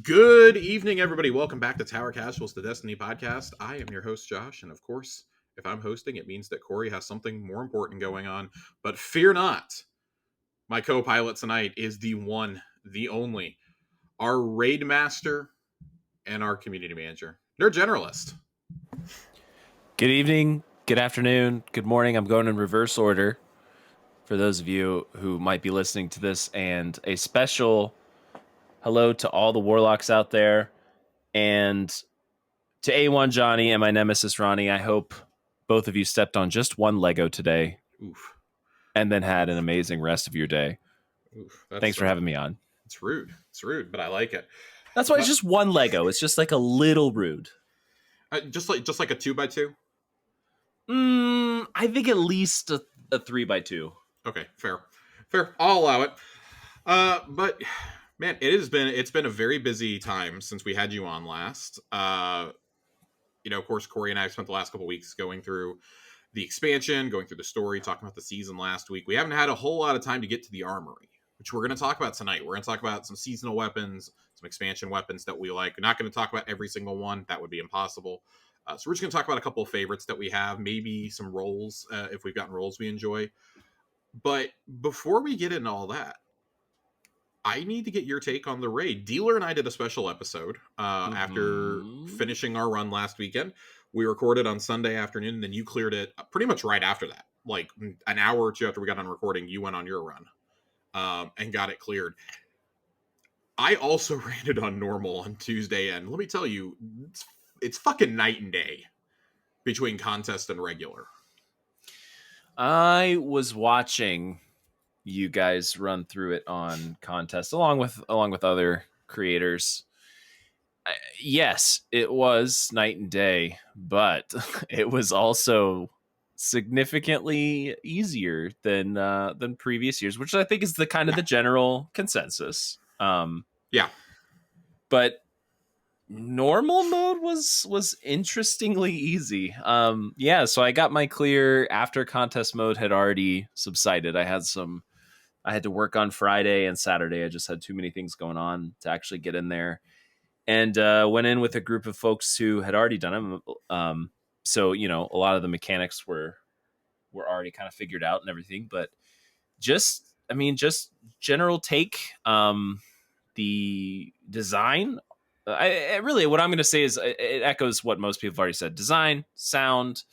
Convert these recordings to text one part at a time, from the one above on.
Good evening, everybody. Welcome back to Tower Casuals, the Destiny podcast. I am your host, Josh, and of course, if I'm hosting, it means that Corey has something more important going on. But fear not, my co-pilot tonight is the one, the only, our Raidmaster and our community manager, NerdGeneralist. Good evening, good afternoon, good morning. I'm going in reverse order for those of you who might be listening to this, and a special hello to all the warlocks out there, and to A1 Johnny and my nemesis Ronnie. I hope both of you stepped on just one Lego today. Oof. And then had an amazing rest of your day. Oof, Thanks for having me on. It's rude. It's rude, but I like it. That's why it's just one Lego. It's just like a little rude. Just like a 2x2? I think at least a 3x2. Okay, fair. I'll allow it. But man, it's been a very busy time since we had you on last. Of course, Corey and I have spent the last couple weeks going through the expansion, going through the story, talking about the season last week. We haven't had a whole lot of time to get to the Armory, which we're going to talk about tonight. We're going to talk about some seasonal weapons, some expansion weapons that we like. We're not going to talk about every single one. That would be impossible. So we're just going to talk about a couple of favorites that we have, maybe some roles, if we've gotten roles we enjoy. But before we get into all that, I need to get your take on the raid. Dealer and I did a special episode after finishing our run last weekend. We recorded on Sunday afternoon, and then you cleared it pretty much right after that. Like an hour or two after we got on recording, you went on your run and got it cleared. I also ran it on normal on Tuesday, and let me tell you, it's fucking night and day between contest and regular. I was watching you guys run through it on contest along with other creators. Yes, it was night and day, but it was also significantly easier than previous years, which I think is the kind of the general consensus. Yeah, but normal mode was interestingly easy. So I got my clear after contest mode had already subsided. I had to work on Friday and Saturday. I just had too many things going on to actually get in there, and went in with a group of folks who had already done them. So a lot of the mechanics were already kind of figured out and everything. But just general take. The design. I really, what I'm going to say is it echoes what most people have already said. Design, sound,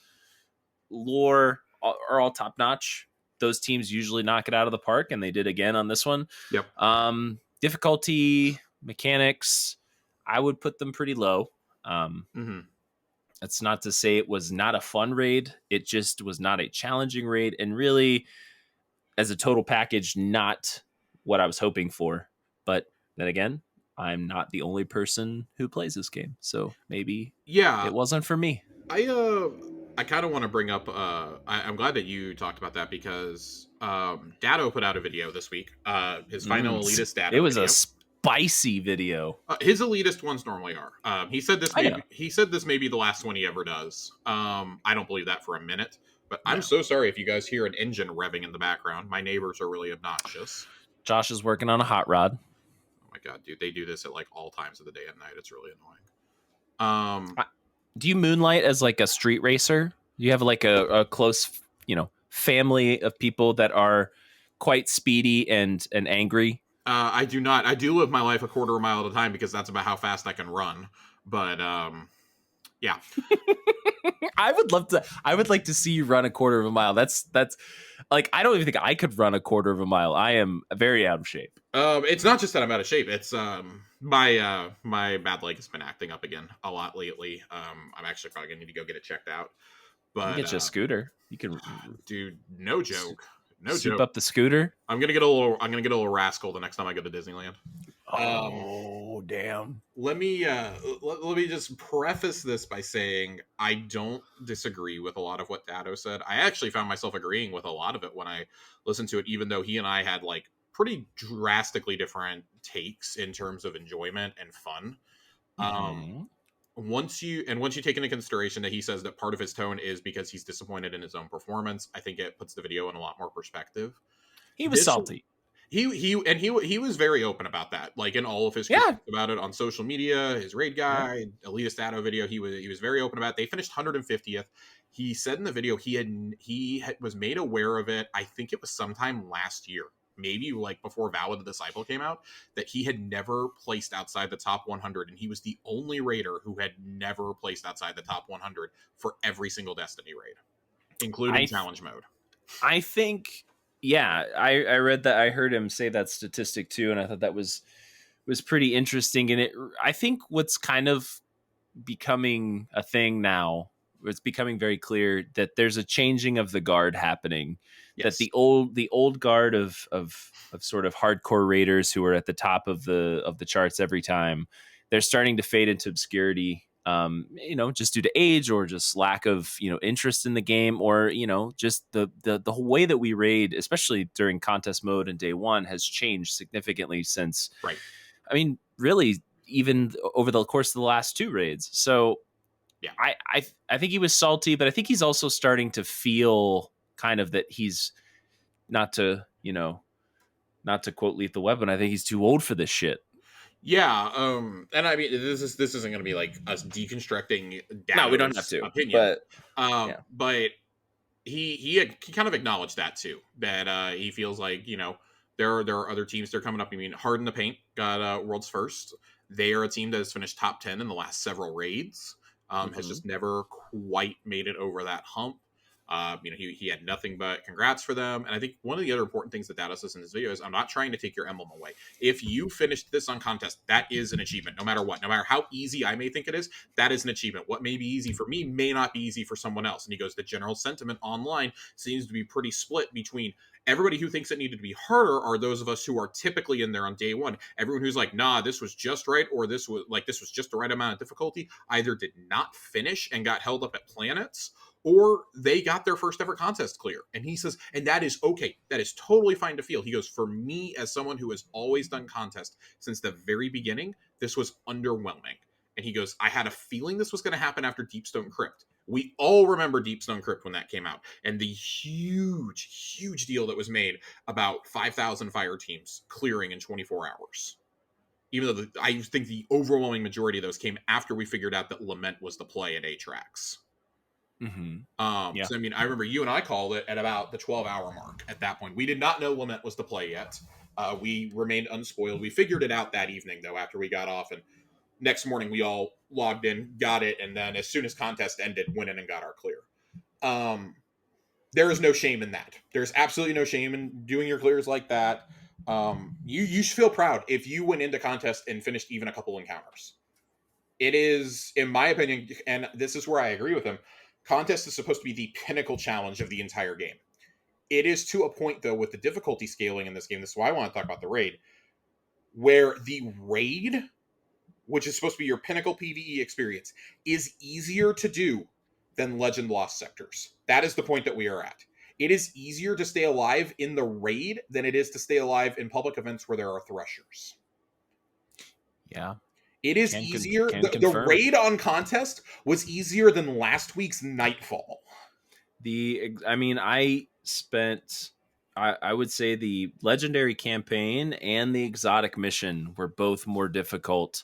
lore are all top notch. Those teams usually knock it out of the park, and they did again on this one. Yep. Difficulty, mechanics, I would put them pretty low. That's not to say it was not a fun raid. It just was not a challenging raid, and really, as a total package, not what I was hoping for. But then again, I'm not the only person who plays this game, so maybe it wasn't for me. I kind of want to bring up. I'm glad that you talked about that because Datto put out a video this week. His final elitist Datto. It was video. A spicy video. His elitist ones normally are. He said this. He said this may be the last one he ever does. I don't believe that for a minute. But I'm so sorry if you guys hear an engine revving in the background. My neighbors are really obnoxious. Josh is working on a hot rod. Oh my god, dude! They do this at like all times of the day and night. It's really annoying. Do you moonlight as like a street racer? Do you have like a close, family of people that are quite speedy and angry? I do not. I do live my life a quarter of a mile at a time because that's about how fast I can run. But yeah. I would like to see you run a quarter of a mile. That's like, I don't even think I could run a quarter of a mile. I am very out of shape. It's not just that I'm out of shape. It's my bad leg has been acting up again a lot lately. I'm actually probably gonna need to go get it checked out. But get you a scooter. You can, dude. No joke. Soup up the scooter. I'm gonna get a little rascal the next time I go to Disneyland. Oh damn! Let me just preface this by saying I don't disagree with a lot of what Datto said. I actually found myself agreeing with a lot of it when I listened to it, even though he and I had like pretty drastically different takes in terms of enjoyment and fun. Once you take into consideration that he says that part of his tone is because he's disappointed in his own performance, I think it puts the video in a lot more perspective. He was salty. He was very open about that. Like in all of his Yeah. critiques about it on social media, his raid Yeah. guy, Elitist Dado video, he was very open about it. They finished 150th. He said in the video was made aware of it. I think it was sometime last year, maybe like before Valid the Disciple came out, that he had never placed outside the top 100, and he was the only raider who had never placed outside the top 100 for every single Destiny raid, including I challenge mode. I think, yeah, I read that. I heard him say that statistic too, and I thought that was pretty interesting. And I think what's kind of becoming a thing now, it's becoming very clear that there's a changing of the guard happening. That Yes. the old guard of sort of hardcore raiders who are at the top of the charts every time, they're starting to fade into obscurity. Just due to age or just lack of interest in the game, or just the whole way that we raid, especially during contest mode and day one, has changed significantly since. Right. I mean, really, even over the course of the last two raids. So Yeah. I think he was salty, but I think he's also starting to feel kind of that he's not to not to quote Lethal Weapon. I think he's too old for this shit. Yeah, and I mean this isn't going to be like us deconstructing No, we don't have Dado's to. opinion, But yeah. but he kind of acknowledged that too, that he feels like there are other teams that are coming up. I mean, Harden the Paint got world's first. They are a team that has finished top 10 in the last several raids. Has Mhm. just never quite made it over that hump. He had nothing but congrats for them. And I think one of the other important things that Data says in this video is, I'm not trying to take your emblem away. If you finished this on contest, that is an achievement, no matter what. No matter how easy I may think it is, that is an achievement. What may be easy for me may not be easy for someone else. And he goes, the general sentiment online seems to be pretty split between everybody who thinks it needed to be harder are those of us who are typically in there on day one. Everyone who's like, nah, this was just right, or this was just the right amount of difficulty, either did not finish and got held up at planets, or they got their first ever contest clear. And he says, and that is okay. That is totally fine to feel. He goes, for me, as someone who has always done contest since the very beginning, this was underwhelming. And he goes, I had a feeling this was going to happen after Deepstone Crypt. We all remember Deepstone Crypt when that came out, and the huge deal that was made about 5,000 fire teams clearing in 24 hours. Even though I think the overwhelming majority of those came after we figured out that Lament was the play at Atrax. Mhm. Yeah. So I mean, I remember you and I called it at about the 12-hour mark. At that point, we did not know Lament was the play yet. We remained unspoiled. We figured it out that evening, though, after we got off, and next morning we all logged in, got it, and then as soon as contest ended, went in and got our clear. There is no shame in that. There's absolutely no shame in doing your clears like that. You should feel proud if you went into contest and finished even a couple encounters. It is, in my opinion, and this is where I agree with him, contest is supposed to be the pinnacle challenge of the entire game. It is to a point, though, with the difficulty scaling in this game. This is why I want to talk about the raid, where the raid, which is supposed to be your pinnacle PvE experience, is easier to do than Legend Lost sectors. That is the point that we are at. It is easier to stay alive in the raid than it is to stay alive in public events where there are threshers. Yeah. It is easier. Can The confirm. raid on contest was easier than last week's Nightfall. I spent, I would say the legendary campaign and the exotic mission were both more difficult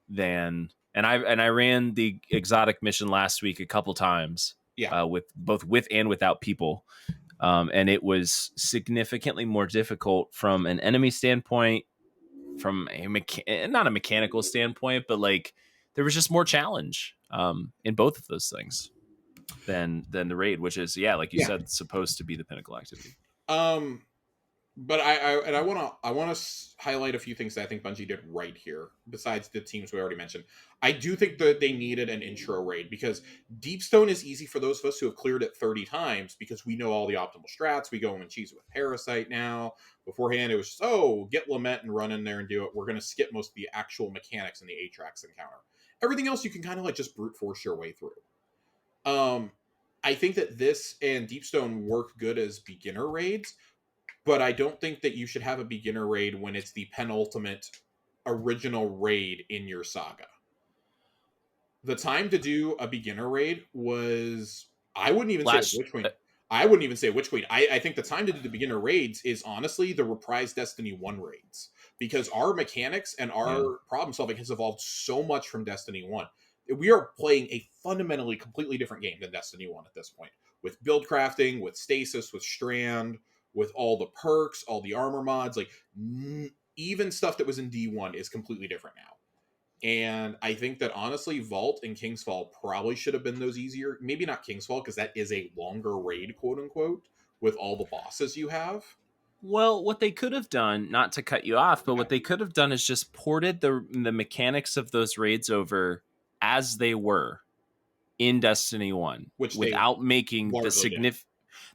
than, and I ran the exotic mission last week a couple times, Yeah. with and without people. And it was significantly more difficult from an enemy standpoint, from not a mechanical standpoint, but like there was just more challenge in both of those things than the raid, which is, yeah, like you Yeah. said, supposed to be the pinnacle activity. But I want to highlight a few things that I think Bungie did right here. Besides the teams we already mentioned, I do think that they needed an intro raid, because Deepstone is easy for those of us who have cleared it 30 times because we know all the optimal strats. We go and cheese it with Parasite now. Beforehand, it was just, get Lament and run in there and do it. We're going to skip most of the actual mechanics in the Atrax encounter. Everything else you can kind of like just brute force your way through. I think that this and Deepstone work good as beginner raids, but I don't think that you should have a beginner raid when it's the penultimate original raid in your saga. The time to do a beginner raid was, I wouldn't even say it was Witchwing. I wouldn't even say Witch Queen. I think the time to do the beginner raids is honestly the reprised Destiny 1 raids. Because our mechanics and Yeah. our problem solving has evolved so much from Destiny 1. We are playing a fundamentally completely different game than Destiny 1 at this point. With build crafting, with stasis, with Strand, with all the perks, all the armor mods. Like, even stuff that was in D1 is completely different now. And I think that honestly, Vault and Kingsfall probably should have been those easier. Maybe not Kingsfall, because that is a longer raid, quote unquote, with all the bosses you have. Well, what they could have done, not to cut you off, but Yeah. what they could have done is just ported the mechanics of those raids over as they were in Destiny 1 Which they without making the largely did. significant.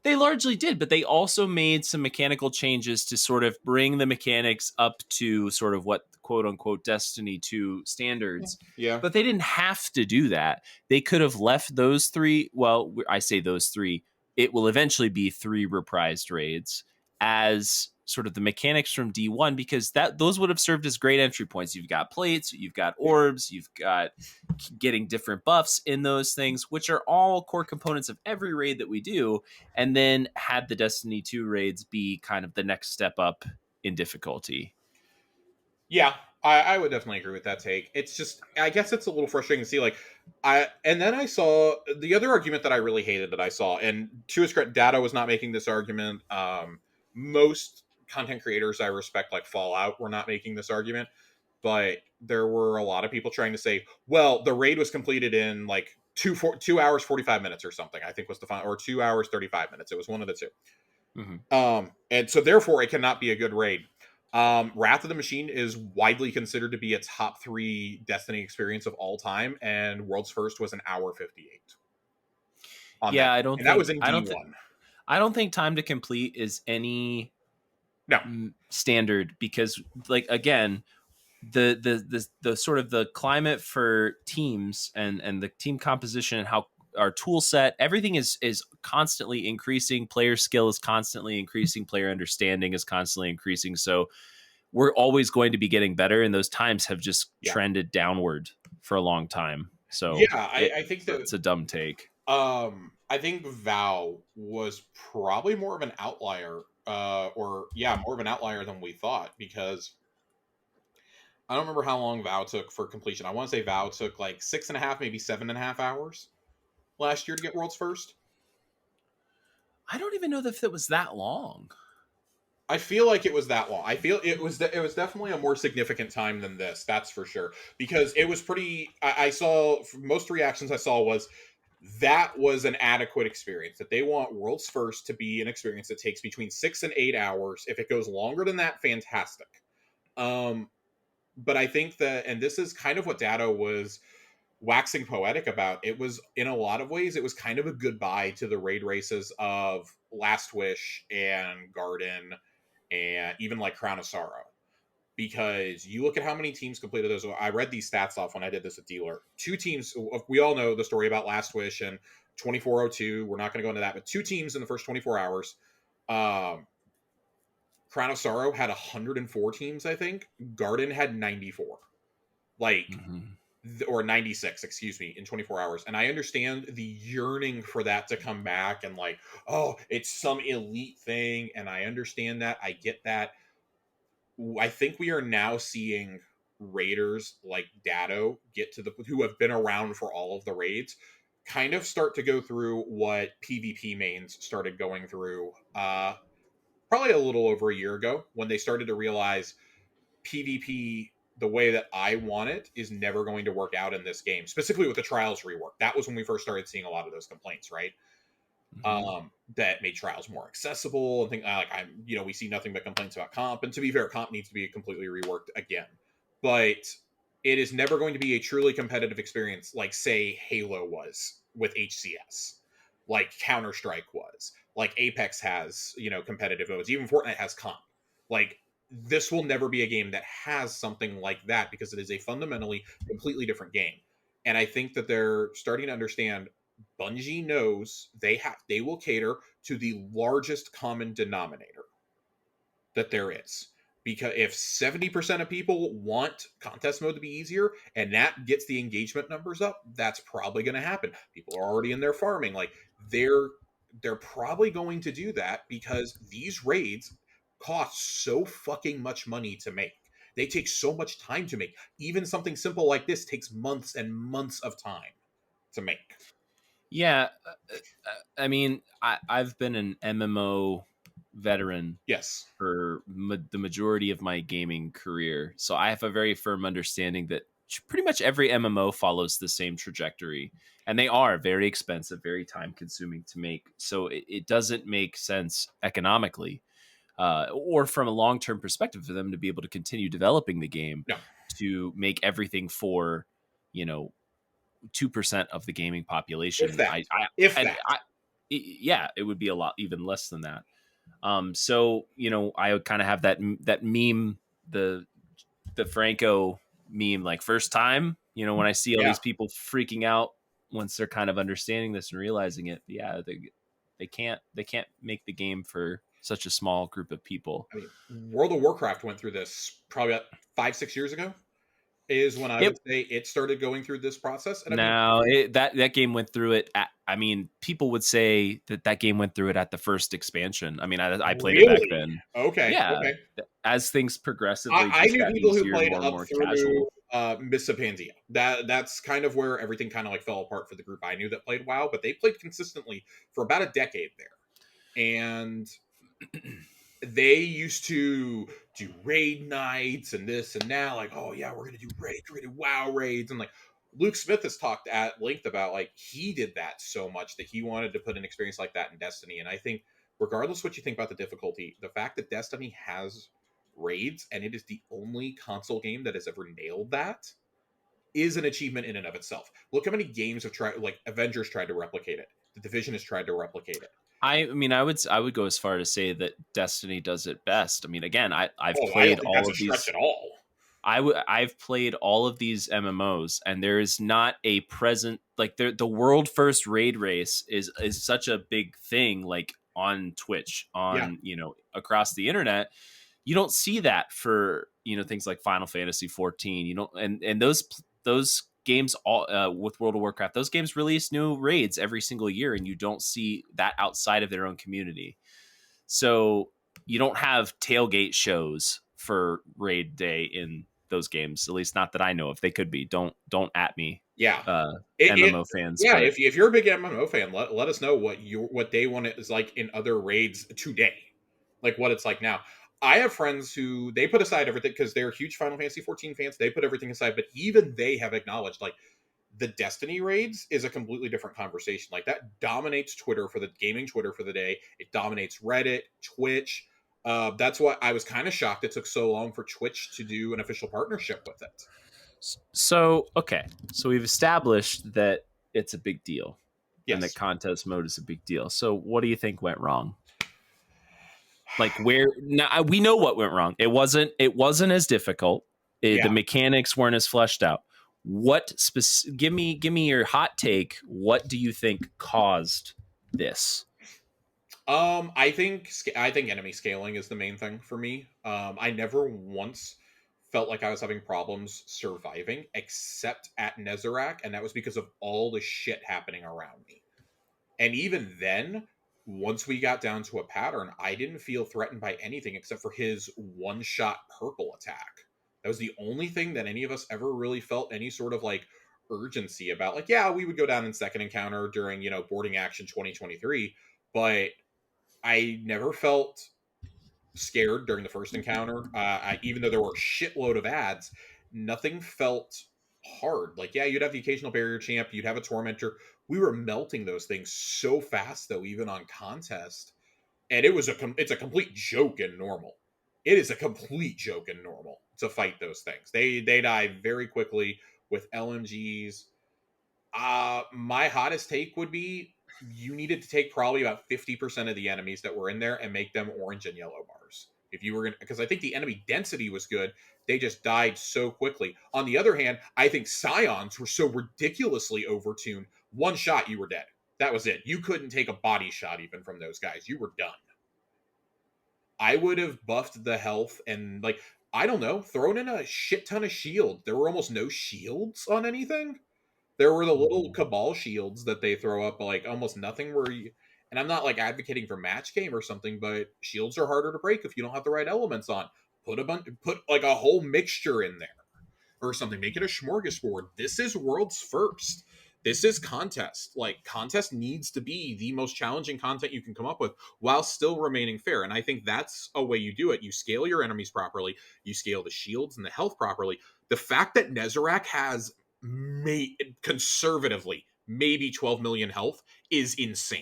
They largely did, but they also made some mechanical changes to sort of bring the mechanics up to sort of what quote unquote Destiny 2 standards. Yeah. But they didn't have to do that. They could have left those three. Well, I say those three. It will eventually be 3 reprised raids as sort of the mechanics from D1 because that those would have served as great entry points. You've got plates, you've got orbs, you've got getting different buffs in those things, which are all core components of every raid that we do, and then had the Destiny 2 raids be kind of the next step up in difficulty. Yeah, I would definitely agree with that take. It's just, I guess it's a little frustrating to see, like, and then I saw the other argument that I really hated that I saw, and to his credit, Data was not making this argument. Most content creators I respect, like Fallout, were not making this argument, but there were a lot of people trying to say, well, the raid was completed in like 2 hours 45 minutes or something. I think was the final, or 2 hours 35 minutes. It was one of the two. And so therefore it cannot be a good raid. Wrath of the Machine is widely considered to be a top 3 Destiny experience of all time, and World's First was an hour 58. Yeah, that. And that was in D1. I don't think time to complete is any No. standard because, like, again, the sort of the climate for teams and the team composition and how our tool set, everything is constantly increasing. Player skill is constantly increasing. Player understanding is constantly increasing. So we're always going to be getting better, and those times have just trended downward for a long time. So yeah, I think that it's a dumb take. I think Vow was probably more of an outlier, more of an outlier than we thought, because I don't remember how long Vow took for completion. I want to say Vow took like 6.5, maybe 7.5 hours last year to get World's First. I don't even know if it was that long. I feel like it was that long. I feel it was definitely a more significant time than this. That's for sure, because it was pretty. I saw most reactions I saw was that was an adequate experience. That they want World's First to be an experience that takes between 6 and 8 hours. If it goes longer than that, fantastic. But I think that, and this is kind of what Data was waxing poetic about, it was in a lot of ways, it was kind of a goodbye to the raid races of Last Wish and Garden and even like Crown of Sorrow. Because you look at how many teams completed those. I read these stats off when I did this with Dealer. 2 teams, we all know the story about Last Wish and 2402. We're not going to go into that, but 2 teams in the first 24 hours. Crown of Sorrow had 104 teams, I think. Garden had 94. Like, or 96, excuse me, in 24 hours. And I understand the yearning for that to come back and like, oh, it's some elite thing. And I understand that. I get that. I think we are now seeing raiders like Datto get to who have been around for all of the raids, kind of start to go through what PvP mains started going through probably a little over a year ago, when they started to realize PvP, the way that I want it, is never going to work out in this game, specifically with the Trials rework. That was when we first started seeing a lot of those complaints, right? That made Trials more accessible and things like, we see nothing but complaints about comp. And to be fair, comp needs to be completely reworked again. But it is never going to be a truly competitive experience like, say, Halo was with HCS, like Counter-Strike was, like Apex has, competitive modes. Even Fortnite has comp. Like, this will never be a game that has something like that, because it is a fundamentally completely different game. And I think that they're starting to understand, Bungie knows they will cater to the largest common denominator that there is. Because if 70% of people want contest mode to be easier, and that gets the engagement numbers up, that's probably going to happen. People are already in there farming. Like, they're probably going to do that because these raids cost so fucking much money to make. They take so much time to make. Even something simple like this takes months and months of time to make. Yeah, I mean, I've been an MMO veteran Yes. for the majority of my gaming career, so I have a very firm understanding that pretty much every MMO follows the same trajectory, and they are very expensive, very time consuming to make. So it doesn't make sense economically, or from a long term perspective, for them to be able to continue developing the game No. to make everything for, you know, 2% of the gaming If population. that. If And that. yeah, it would be a lot even less than that. So I would kind of have that meme, the Franco meme, like first time, when I see all Yeah. these people freaking out once they're kind of understanding this and realizing it. Yeah, they can't make the game for such a small group of people. I mean, World of Warcraft went through this probably about 5-6 years ago. Is when I It would say it started going through this process. And I mean, No, that game went through it. I mean, people would say that game went through it at the first expansion. I mean, I played it back really? then. Okay. Yeah, Okay. as things progressively I just knew got people who easier and played more and up more through casual. Mists of Pangaea. That's kind of where everything kind of like fell apart for the group I knew that played WoW, but they played consistently for about a decade there. And they used to do raid nights and this and now, like, oh yeah, we're gonna do raids, we're gonna do WoW raids, and like Luke Smith has talked at length about like he did that so much that he wanted to put an experience like that in Destiny. And I think, regardless what you think about the difficulty, the fact that Destiny has raids and it is the only console game that has ever nailed that is an achievement in and of itself. Look how many games have tried, like Avengers tried to replicate it, the Division has tried to replicate it. I mean, I would go as far to say that Destiny does it best. I mean, again, I've Oh, I don't played think all that's a of stretch these. at all. I've played all of these MMOs, and there is not a present, like, the world first raid race is such a big thing, like on Twitch, Yeah. on across the internet. You don't see that for things like Final Fantasy 14. And those games, all with World of Warcraft, those games release new raids every single year, and you don't see that outside of their own community. So you don't have tailgate shows for raid day in those games, at least not that I know of. They could be. Don't at me, Yeah. uh, It MMO fans, yeah, but if you're a big MMO fan, let us know what day one is like in other raids today. Like what it's like now. I have friends who they put aside everything because they're huge Final Fantasy 14 fans. They put everything aside, but even they have acknowledged like the Destiny raids is a completely different conversation. Like that dominates Twitter for the gaming Twitter for the day. It dominates Reddit, Twitch. That's why I was kind of shocked it took so long for Twitch to do an official partnership with it. so okay. So we've established that it's a big deal and that Yes. contest mode is a big deal. So what do you think went wrong? Like, where now we know what went wrong. It wasn't as difficult. The Yeah. mechanics weren't as fleshed out. Give me your hot take. What do you think caused this? I think enemy scaling is the main thing for me. I never once felt like I was having problems surviving, except at Nezarec, and that was because of all the shit happening around me. And even then, once we got down to a pattern, I didn't feel threatened by anything except for his one-shot purple attack. That was the only thing that any of us ever really felt any sort of like urgency about. Like, yeah, we would go down in second encounter during boarding action 2023, but I never felt scared during the first encounter. Even though there were a shitload of ads, nothing felt hard. Like, yeah, you'd have the occasional barrier champ, you'd have a tormentor. We were melting those things so fast, though, even on contest, and it's a complete joke in normal. It is a complete joke in normal to fight those things. They die very quickly with LMGs. My hottest take would be you needed to take probably about 50% of the enemies that were in there and make them orange and yellow bars. If you were going to, because I think the enemy density was good, they just died so quickly. On the other hand, I think Scions were so ridiculously overtuned. One shot, you were dead. That was it. You couldn't take a body shot even from those guys. You were done. I would have buffed the health and, like, I don't know, thrown in a shit ton of shield. There were almost no shields on anything. There were the little cabal shields that they throw up, like almost nothing where you, And I'm not like advocating for match game or something, but shields are harder to break if you don't have the right elements on. Put like a whole mixture in there or something. Make it a smorgasbord. This is world's first. This is contest. Like, contest needs to be the most challenging content you can come up with while still remaining fair. And I think that's a way you do it. You scale your enemies properly. You scale the shields and the health properly. The fact that Nezarec has conservatively maybe 12 million health is insane.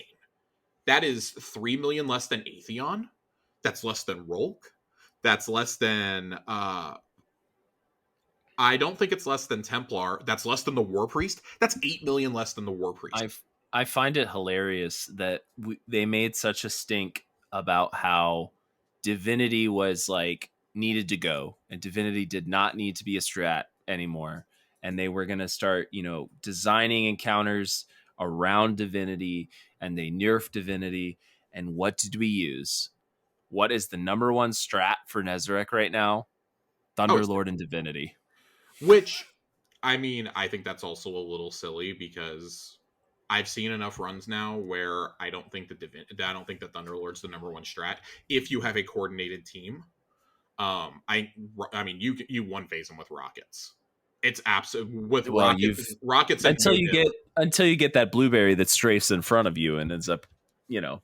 That is 3 million less than Atheon. That's less than Rolk. That's less than I don't think it's less than Templar. That's less than the War Priest. That's 8 million less than the War Priest. I find it hilarious that they made such a stink about how Divinity was like needed to go, and Divinity did not need to be a strat anymore, and they were going to start, designing encounters around Divinity, and they nerfed Divinity. And what did we use? What is the number one strat for Nezarec right now? Thunderlord and Divinity. Which, I mean, I think that's also a little silly because I've seen enough runs now where I don't think that Thunderlord's the number one strat if you have a coordinated team. I mean, you one phase them with rockets. It's absolute with rockets until you get that blueberry that strafes in front of you and ends up,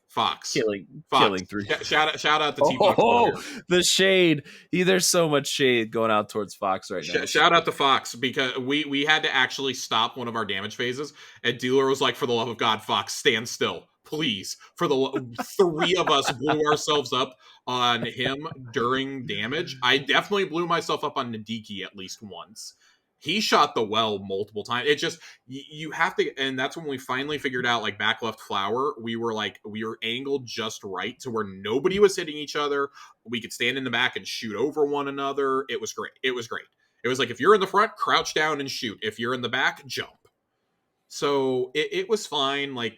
Fox killing through. Shout out to T-Fox. The shade. There's so much shade going out towards Fox right now. Shout out to Fox, because we had to actually stop one of our damage phases, and Dealer was like, for the love of God, Fox, stand still, please. For the three of us blew ourselves up on him during damage. I definitely blew myself up on Nadiki at least once. He shot the well multiple times. It just, you have to, and that's when we finally figured out, like, back left flower, we were angled just right to where nobody was hitting each other. We could stand in the back and shoot over one another. It was great. It was like, if you're in the front, crouch down and shoot. If you're in the back, jump. So it was fine. Like,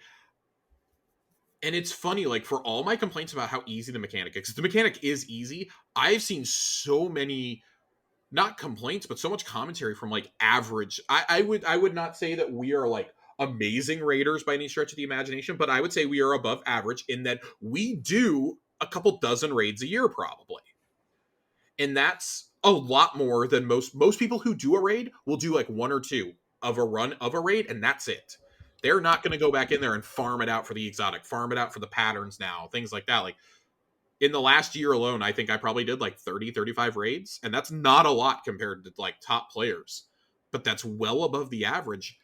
and it's funny, like, for all my complaints about how easy the mechanic is, because the mechanic is easy, I've seen so many, not complaints, but so much commentary from, like, average. I would not say that we are, like, amazing raiders by any stretch of the imagination, but I would say we are above average in that we do a couple dozen raids a year, probably. And that's a lot more than most people who do a raid will do, like, one or two of a run of a raid, and that's it. They're not going to go back in there and farm it out for the exotic, farm it out for the patterns now, things like that. Like, in the last year alone, I think I probably did like 30, 35 raids, and that's not a lot compared to, like, top players, but that's well above the average.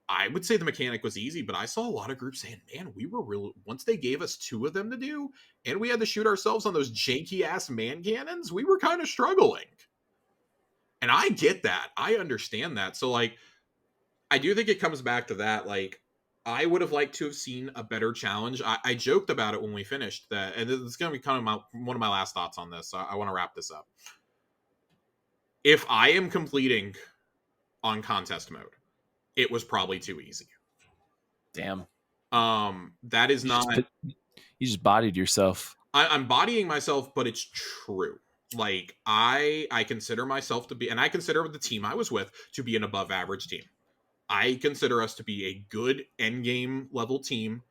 I would say the mechanic was easy, but I saw a lot of groups saying, man, we were real. Once they gave us two of them to do, and we had to shoot ourselves on those janky ass man cannons, we were kind of struggling. And I get that. I understand that. So, like, I do think it comes back to that. Like, I would have liked to have seen a better challenge. I joked about it when we finished that, and it's going to be kind of one of my last thoughts on this. So I want to wrap this up. If I am completing on contest mode, it was probably too easy. Damn. That is not. You just bodied yourself. I'm bodying myself, but it's true. Like, I consider myself to be, and I consider the team I was with to be an above average team. I consider us to be a good endgame level team,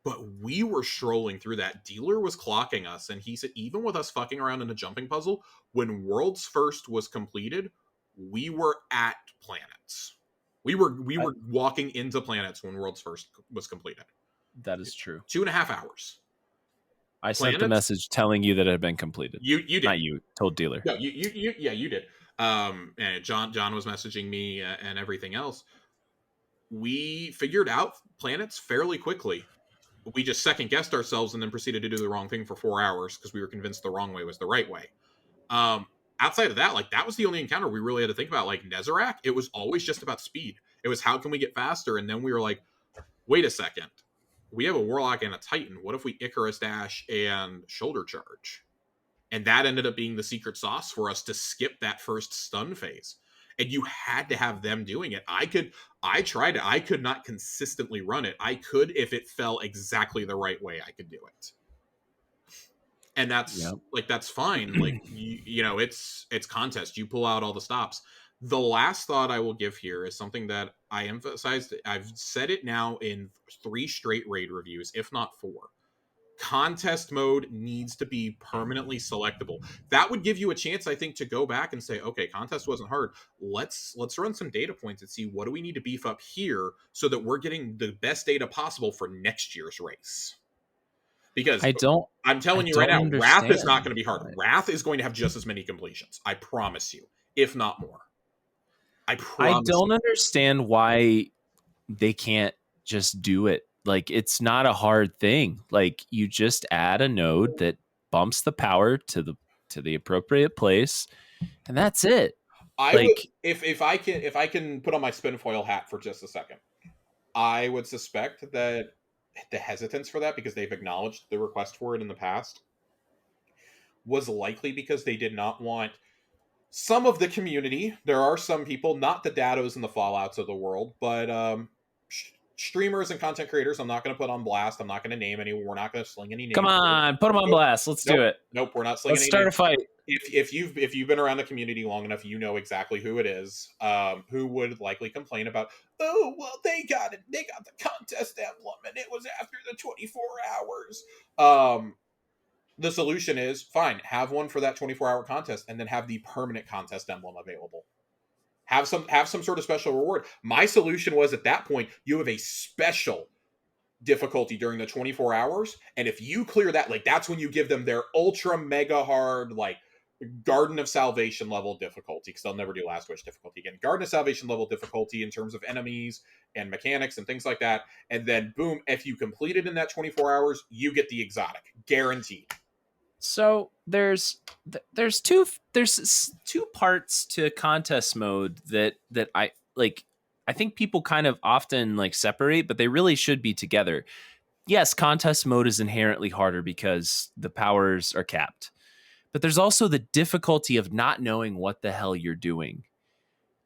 but we were strolling through that. Dealer was clocking us, and he said, even with us fucking around in a jumping puzzle, when World's First was completed, we were at planets. We were walking into planets when World's First was completed. That is true. 2.5 hours. I sent the message telling you that it had been completed. You did. Not you, told Dealer. No, you did. And John was messaging me and everything else. We figured out planets fairly quickly. We just second guessed ourselves and then proceeded to do the wrong thing for 4 hours because we were convinced the wrong way was the right way. Outside of that, like, that was the only encounter we really had to think about. Like, Nezarec, it was always just about speed. It was, how can we get faster? And then we were like, wait a second. We have a Warlock and a Titan. What if we Icarus Dash and Shoulder Charge? And that ended up being the secret sauce for us to skip that first stun phase. And you had to have them doing it. I tried it. I could not consistently run it. I could, if it fell exactly the right way, I could do it. And that's like, that's fine. Like, you know, it's contest. You pull out all the stops. The last thought I will give here is something that I emphasized. I've said it now in 3 straight raid reviews, if not 4. Contest mode needs to be permanently selectable. That would give you a chance, I think, to go back and say, okay, contest wasn't hard. Let's run some data points and see what do we need to beef up here so that we're getting the best data possible for next year's race. Because I don't I'm I telling you right don't now, Wrath is not understand. going to be hard. Wrath is going to have just as many completions. I promise you, if not more. I I promise you. don't understand why they can't just do it. Like, it's not a hard thing. Like, you just add a node that bumps the power to the appropriate place, and that's it. I would, Like, if I can put on my spin foil hat for just a second. I would suspect that the hesitance for that, because they've acknowledged the request for it in the past, was likely because they did not want some of the community. There are some people, not the Dados and the Fallouts of the world, but streamers and content creators. I'm not going to put on blast. I'm not going to name anyone. We're not going to sling any come names. on, put them on Nope, blast. Let's nope, do it. nope. We're not slinging Let's any start names. a fight. If you've been around the community long enough, you know exactly who it is. Who would likely complain about, oh well, they got the contest emblem and it was after the 24 hours. The solution is fine, have one for that 24-hour contest and then have the permanent contest emblem available. Have some sort of special reward. My solution was, at that point, you have a special difficulty during the 24 hours, and if you clear that, like, that's when you give them their ultra mega hard, like, Garden of Salvation level difficulty, because they'll never do Last Wish difficulty again. Garden of Salvation level difficulty in terms of enemies and mechanics and things like that, and then boom, if you complete it in that 24 hours, you get the exotic, guaranteed. So there's two parts to contest mode that I like. I think people kind of often like separate, but they really should be together. Yes, contest mode is inherently harder because the powers are capped. But there's also the difficulty of not knowing what the hell you're doing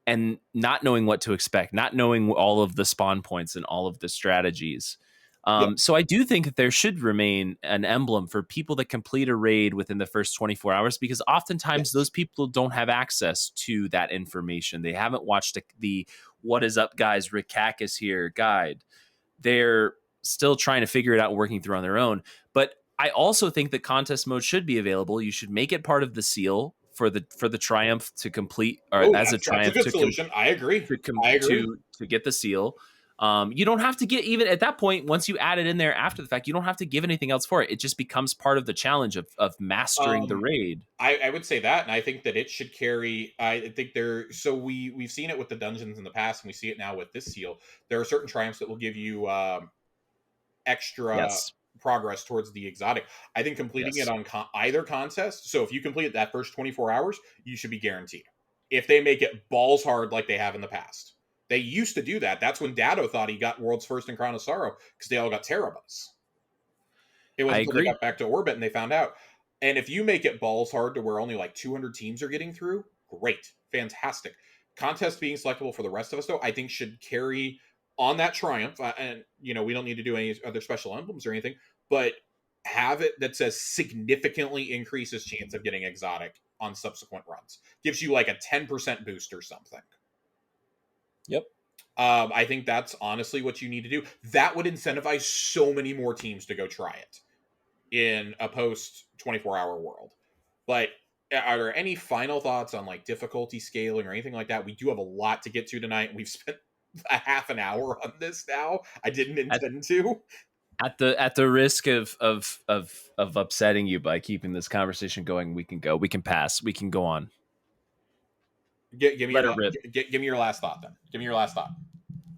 and not knowing what to expect, not knowing all of the spawn points and all of the strategies. Yep. So I do think that there should remain an emblem for people that complete a raid within the first 24 hours, because oftentimes Yes. those people don't have access to that information. They haven't watched the "What is up, guys? Rikak is here" guide. They're still trying to figure it out and working through on their own. But I also think that contest mode should be available. You should make it part of the seal for the triumph to complete, or Oh, as a that's a triumph good solution. I agree. I agree. to get the seal. You don't have to get, even at that point, once you add it in there after the fact, you don't have to give anything else for it. It just becomes part of the challenge of mastering the raid. I would say that, and I think that it should carry. I think there. So we've seen it with the dungeons in the past, and we see it now with this seal. There are certain triumphs that will give you extra Yes. progress towards the exotic. I think completing Yes. it on either contest. So if you complete it that first 24 hours, you should be guaranteed. If they make it balls hard like they have in the past, they used to do that. That's when Dado thought he got world's first in Crown of Sorrow, because they all got Terabus. It I wasn't until they agree. got back to orbit and they found out. And if you make it balls hard to where only like 200 teams are getting through, great, fantastic. Contest being selectable for the rest of us, though, I think should carry on that triumph. And we don't need to do any other special emblems or anything, but have it that says significantly increases chance of getting exotic on subsequent runs. Gives you like a 10% boost or something. Yep. I think that's honestly what you need to do. That would incentivize so many more teams to go try it in a post 24-hour world. But are there any final thoughts on like difficulty scaling or anything like that? We do have a lot to get to tonight. We've spent a half an hour on this now. I didn't intend to. At the risk of upsetting you by keeping this conversation going, we can pass, we can go on. Give me Let your it rip. give me your last thought then. Give me your last thought.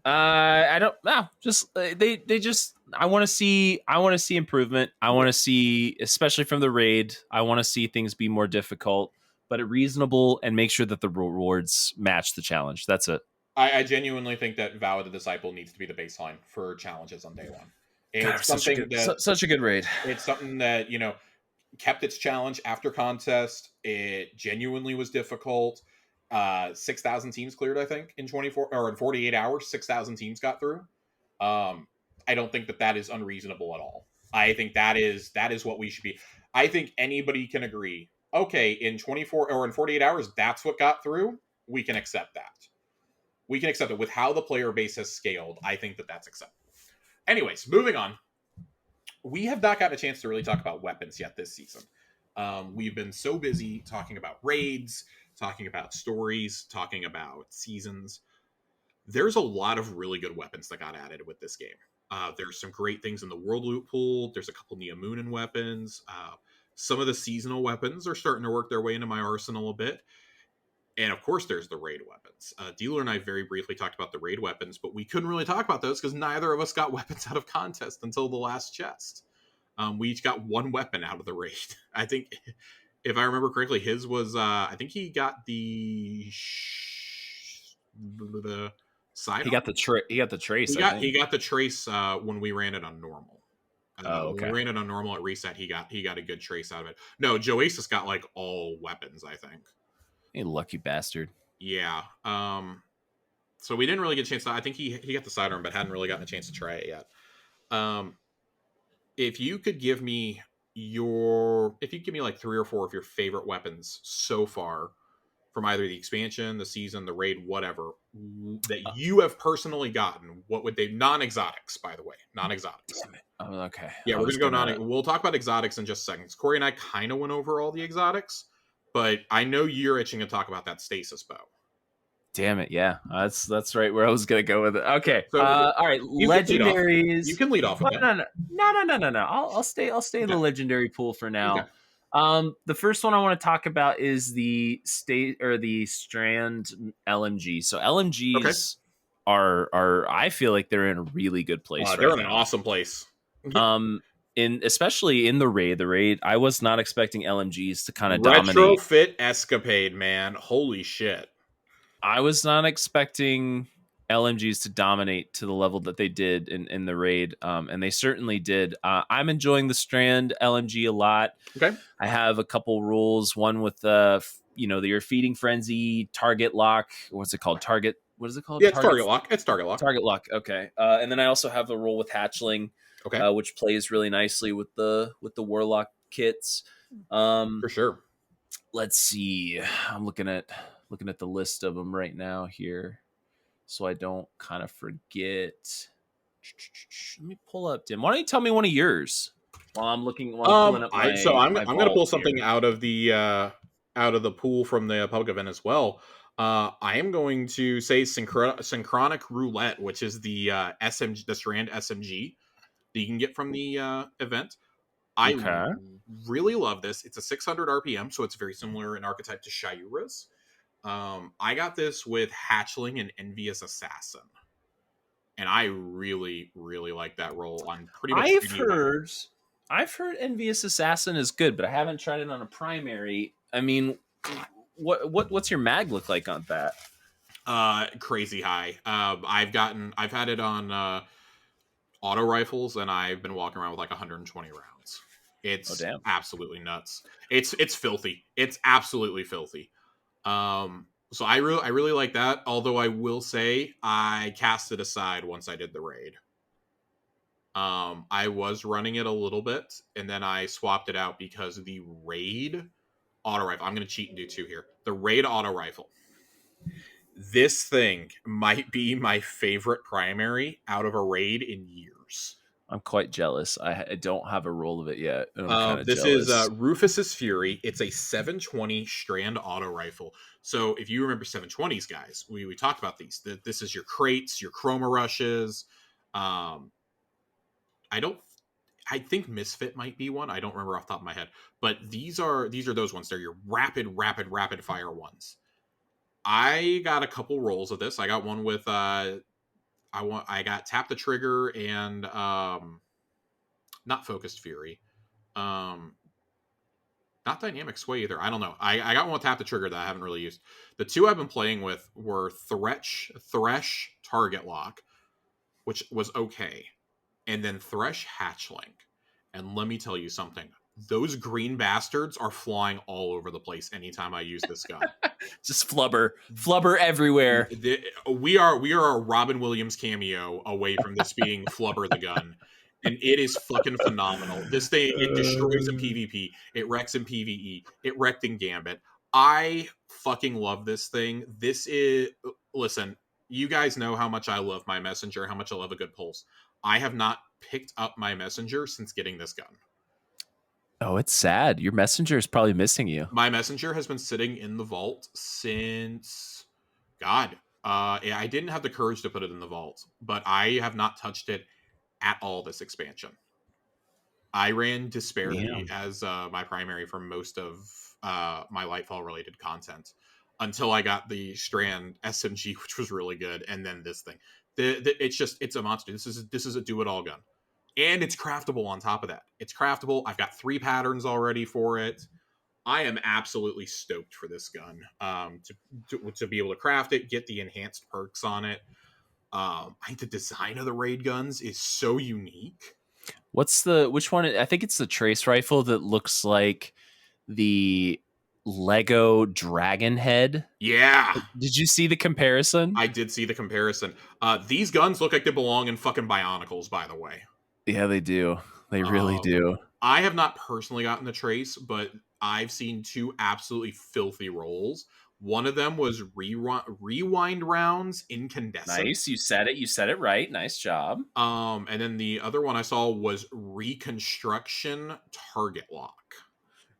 I don't know. Just they just. I want to see improvement. I want to see, especially from the raid. I want to see things be more difficult, but reasonable, and make sure that the rewards match the challenge. That's it. I genuinely think that Vow of the Disciple needs to be the baseline for challenges on day one. God, It's something such a good raid. It's something that kept its challenge after contest. It genuinely was difficult. 6,000 teams cleared, I think, in 24 or in 48 hours. 6,000 teams got through. I don't think that is unreasonable at all. I think that is what we should be. I think anybody can agree. Okay, in 24 or in 48 hours, that's what got through. we can accept that. We can accept it with how the player base has scaled. I think that that's acceptable. Anyways, moving on. We have not gotten a chance to really talk about weapons yet this season. We've been so busy talking about raids, talking about stories, talking about seasons. There's a lot of really good weapons that got added with this game. There's some great things in the world loot pool. There's a couple Neomoonin weapons. Some of the seasonal weapons are starting to work their way into my arsenal a bit. And of course, there's the raid weapons. Dealer and I very briefly talked about the raid weapons, but we couldn't really talk about those because neither of us got weapons out of contest until the last chest. We each got one weapon out of the raid. I think, if I remember correctly, his was, I think he got the side. He got the trace. He got the trace when we ran it on normal. Okay. When we ran it on normal at reset, he got a good trace out of it. No, Joasis got like all weapons, I think. You lucky bastard. Yeah. So we didn't really get a chance to. I think he got the sidearm, but hadn't really gotten a chance to try it yet. If you could give me like 3 or 4 of your favorite weapons so far from either the expansion, the season, the raid, whatever, that you have personally gotten, what would they? Non-exotics, by the way, non-exotics. Damn it. Oh, okay. Yeah, we're gonna go We'll talk about exotics in just seconds. Corey and I kind of went over all the exotics, but I know you're itching to talk about that stasis bow. Damn it! Yeah, that's right where I was gonna go with it. Okay, so, all right, legendaries. You can lead off with that. No. I'll stay in the legendary pool for now. Okay. The first one I want to talk about is the Strand LMG. So LMGs are I feel like they're in a really good place. They're in an awesome place. Especially in the raid, I was not expecting LMGs to kind of dominate. Retrofit escapade, man. Holy shit. I was not expecting LMGs to dominate to the level that they did in the raid, and they certainly did. I'm enjoying the Strand LMG a lot. Okay, I have a couple rules. One with your feeding frenzy, target lock. What's it called? What is it called? Yeah, it's target lock. It's target lock. Target lock. Okay, and then I also have a rule with hatchling. Okay, which plays really nicely with the warlock kits. For sure. Let's see. I'm looking at the list of them right now here, so I don't kind of forget. Let me pull up, Tim. Why don't you tell me one of yours while I'm looking? I'm going to pull something here out of the pool from the public event as well. I am going to say synchronic roulette, which is the SMG, the Strand SMG that you can get from the event. I really love this. It's a 600 RPM, so it's very similar in archetype to Shayura's. I got this with Hatchling and Envious Assassin, and I really, really like that role on pretty much. I've heard Envious Assassin is good, but I haven't tried it on a primary. I mean, what's your mag look like on that? Crazy high. I've had it on auto rifles, and I've been walking around with like 120 rounds. It's absolutely nuts. It's filthy. It's absolutely filthy. So I really like that. Although I will say I cast it aside once I did the raid. I was running it a little bit, and then I swapped it out because the raid auto rifle. I'm going to cheat and do 2 here. The raid auto rifle. This thing might be my favorite primary out of a raid in years. I'm quite jealous. I don't have a roll of it yet. This is Rufus's Fury. It's a 720 Strand auto rifle. So if you remember 720s, guys, we talked about these. This is your crates, your chroma rushes. I think Misfit might be one. I don't remember off the top of my head. But these are those ones. They're your rapid fire ones. I got a couple rolls of this. I got one with I got Tap the Trigger and not Focused Fury. Not Dynamic Sway either. I don't know. I got one with Tap the Trigger that I haven't really used. The 2 I've been playing with were Thresh Target Lock, which was okay. And then Thresh Hatchling. And let me tell you something. Those green bastards are flying all over the place anytime I use this gun. Just flubber everywhere. We are a Robin Williams cameo away from this being Flubber the gun, and it is fucking phenomenal. This thing, it destroys in PvP, it wrecks in PvE, it wrecked in Gambit. I fucking love this thing. This is, listen, you guys know how much I love my messenger, how much I love a good pulse. I have not picked up my messenger since getting this gun. Oh, it's sad. Your messenger is probably missing you. My messenger has been sitting in the vault since, God, I didn't have the courage to put it in the vault, but I have not touched it at all this expansion. I ran Disparity Damn. as my primary for most of my Lightfall related content until I got the Strand SMG, which was really good, and then this thing. It's a monster. This is a do it all gun, and it's craftable. On top of that, it's craftable. I've got 3 patterns already for it. I am absolutely stoked for this gun. To be able to craft it, get the enhanced perks on it. I think the design of the raid guns is so unique. Which one? I think it's the trace rifle that looks like the Lego dragon head. Yeah. Did you see the comparison? I did see the comparison. These guns look like they belong in fucking Bionicles, by the way. Yeah, they do. They really do. I have not personally gotten the trace, but I've seen 2 absolutely filthy rolls. One of them was rewind rounds incandescent. Nice. You said it. You said it right. Nice job. And then the other one I saw was reconstruction target lock.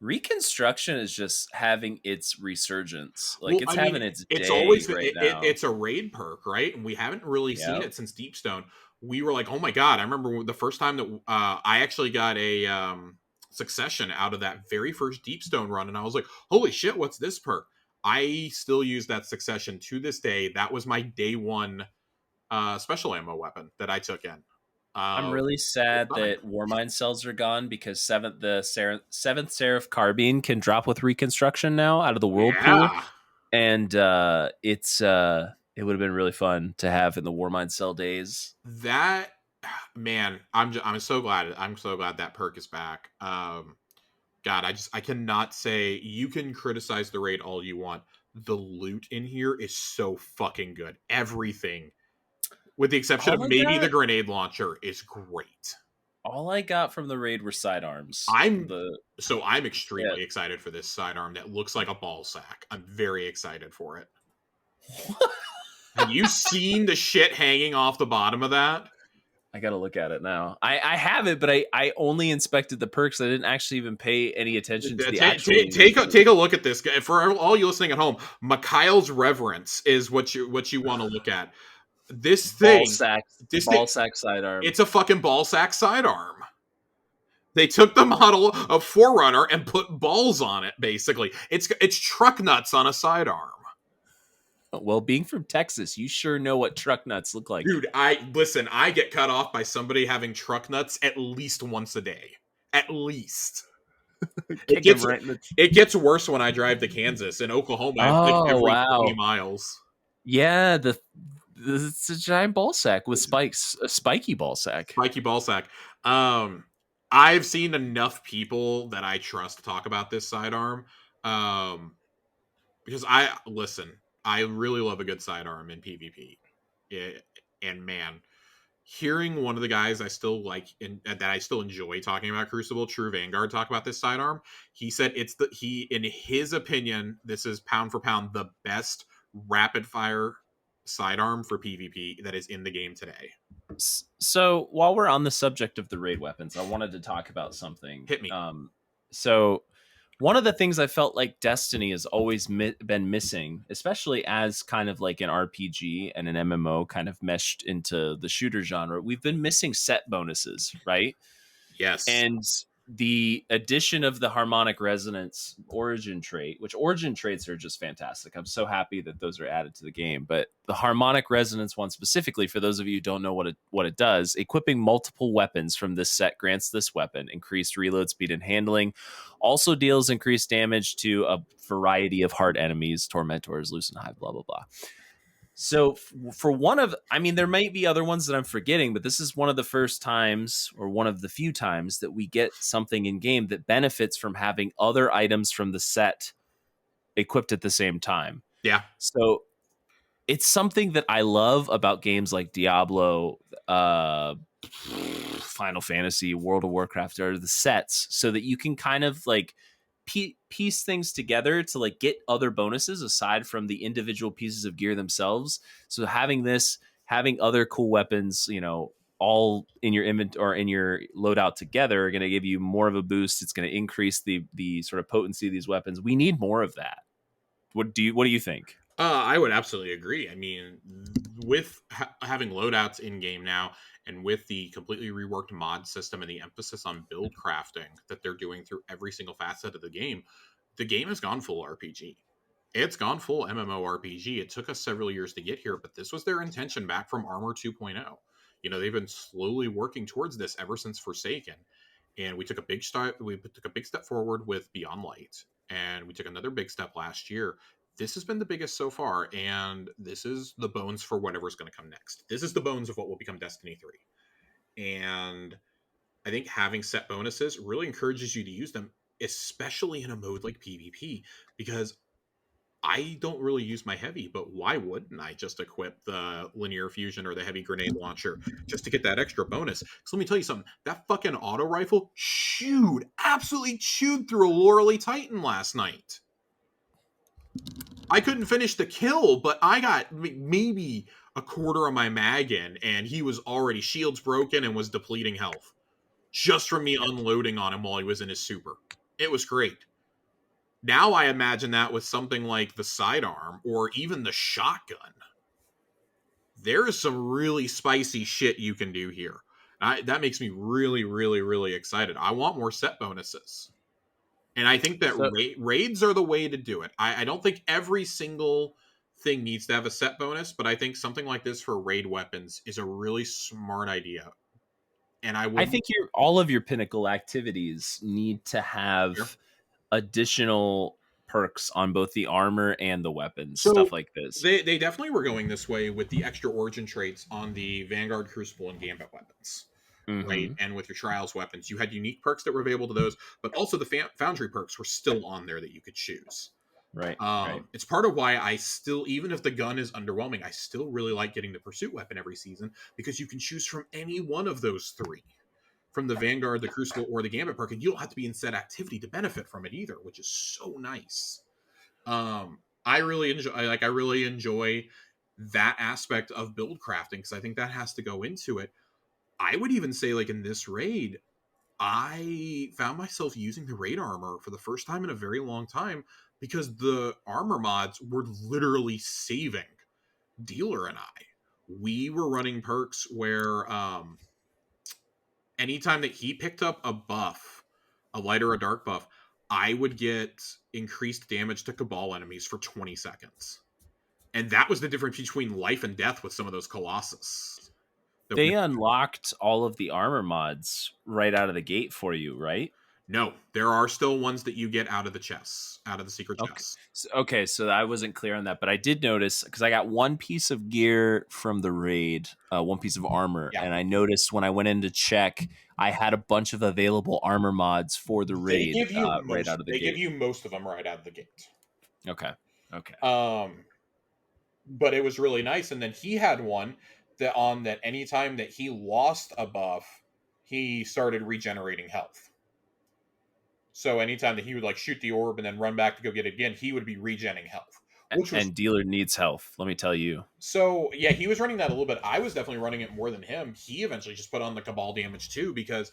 Reconstruction is just having its resurgence. Like, it's having its it's day always right now. it's a raid perk, right? And we haven't really seen it since Deepstone. We were like, oh my god! I remember the first time that I actually got a succession out of that very first Deepstone run, and I was like, holy shit, what's this perk? I still use that succession to this day. That was my day 1 special ammo weapon that I took in. I'm really sad that Warmind cells are gone because seventh Seraph carbine can drop with reconstruction now out of the whirlpool, and it would have been really fun to have in the Warmind cell days. That, man, I'm so glad that perk is back. God, I cannot say. You can criticize the raid all you want. The loot in here is so fucking good. Everything, with the exception of maybe the grenade launcher, is great. All I got from the raid were sidearms. I'm extremely excited for this sidearm that looks like a ball sack. I'm very excited for it. Have you seen the shit hanging off the bottom of that? I gotta look at it now. I have it, but I only inspected the perks. I didn't actually even pay any attention to the actual. Take a look at this. For all you listening at home, Mikhail's Reverence is what you want to look at. This thing, ball sack sidearm. It's a fucking ball sack sidearm. They took the model of Forerunner and put balls on it. Basically, it's truck nuts on a sidearm. Well, being from Texas, you sure know what truck nuts look like. Dude, I get cut off by somebody having truck nuts at least once a day. At least. It gets worse when I drive to Kansas. In Oklahoma, I have every 20 miles. Yeah, it's a giant ball sack with spikes, a spiky ball sack. Spiky ball sack. I've seen enough people that I trust talk about this sidearm. Because I really love a good sidearm in PvP. And man, hearing one of the guys I still like that I still enjoy talking about Crucible, True Vanguard, talk about this sidearm, he said in his opinion, this is pound for pound the best rapid fire sidearm for PvP that is in the game today. So while we're on the subject of the raid weapons, I wanted to talk about something. Hit me. So one of the things I felt like Destiny has always been missing, especially as kind of like an RPG and an MMO kind of meshed into the shooter genre, we've been missing set bonuses, right? Yes. And the addition of the harmonic resonance origin trait, which origin traits are just fantastic. I'm so happy that those are added to the game. But the harmonic resonance one specifically, for those of you who don't know what it does, equipping multiple weapons from this set grants this weapon increased reload speed and handling. Also deals increased damage to a variety of hard enemies, tormentors, Lucent Hive, blah, blah, blah. So for there might be other ones that I'm forgetting, but this is one of the first times or one of the few times that we get something in game that benefits from having other items from the set equipped at the same time. Yeah. So it's something that I love about games like Diablo, Final Fantasy, World of Warcraft, are the sets, so that you can kind of like piece things together to like get other bonuses aside from the individual pieces of gear themselves. So having other cool weapons, all in your inventory or in your loadout together are going to give you more of a boost. It's going to increase the sort of potency of these weapons. We need more of that. What do you think? I would absolutely agree. I mean, with having loadouts in game now, and with the completely reworked mod system and the emphasis on build crafting that they're doing through every single facet of the game has gone full RPG. It's gone full MMORPG. It took us several years to get here, but this was their intention back from Armor 2.0. They've been slowly working towards this ever since Forsaken, and we took a big step. We took a big step forward with Beyond Light, and we took another big step last year. This has been the biggest so far, and this is the bones for whatever's going to come next. This is the bones of what will become Destiny 3. And I think having set bonuses really encourages you to use them, especially in a mode like PvP, because I don't really use my heavy, but why wouldn't I just equip the linear fusion or the heavy grenade launcher just to get that extra bonus? So let me tell you something. That fucking auto rifle absolutely chewed through a Lorelei Titan last night. I couldn't finish the kill, but I got maybe a quarter of my mag in, and he was already shields broken and was depleting health just from me unloading on him while he was in his super. It was great. Now I imagine that with something like the sidearm or even the shotgun. There is some really spicy shit you can do here. That makes me really, really, really excited. I want more set bonuses. And I think that raids are the way to do it. I don't think every single thing needs to have a set bonus, but I think something like this for raid weapons is a really smart idea. And I think all of your pinnacle activities need to have additional perks on both the armor and the weapons, stuff like this. They definitely were going this way with the extra origin traits on the Vanguard, Crucible, and Gambit weapons. Right, and with your trials weapons, you had unique perks that were available to those, but also the foundry perks were still on there that you could choose. Right. It's part of why I still, even if the gun is underwhelming, I still really like getting the pursuit weapon every season, because you can choose from any one of those three, from the Vanguard, the Crucible, or the Gambit perk, and you don't have to be in set activity to benefit from it either, which is so nice. I really enjoy that aspect of build crafting, because I think that has to go into it. I would even say, like, in this raid, I found myself using the raid armor for the first time in a very long time, because the armor mods were literally saving Dealer and I. We were running perks where anytime that he picked up a buff, a light or a dark buff, I would get increased damage to Cabal enemies for 20 seconds. And that was the difference between life and death with some of those Colossus. They unlocked all of the armor mods right out of the gate for you, right? No, there are still ones that you get out of the chests, out of the secret chests. Okay, so I wasn't clear on that, but I did notice, because I got one piece of gear from the raid, one piece of armor, and I noticed when I went in to check, I had a bunch of available armor mods for the raid right out of the gate. They give you most of them right out of the gate. Okay. But it was really nice, and then he had one that anytime that he lost a buff, he started regenerating health. So anytime that he would like shoot the orb and then run back to go get it again, he would be regenning health. And Dealer needs health, let me tell you. So yeah, he was running that a little bit. I was definitely running it more than him. He eventually just put on the Cabal damage too, because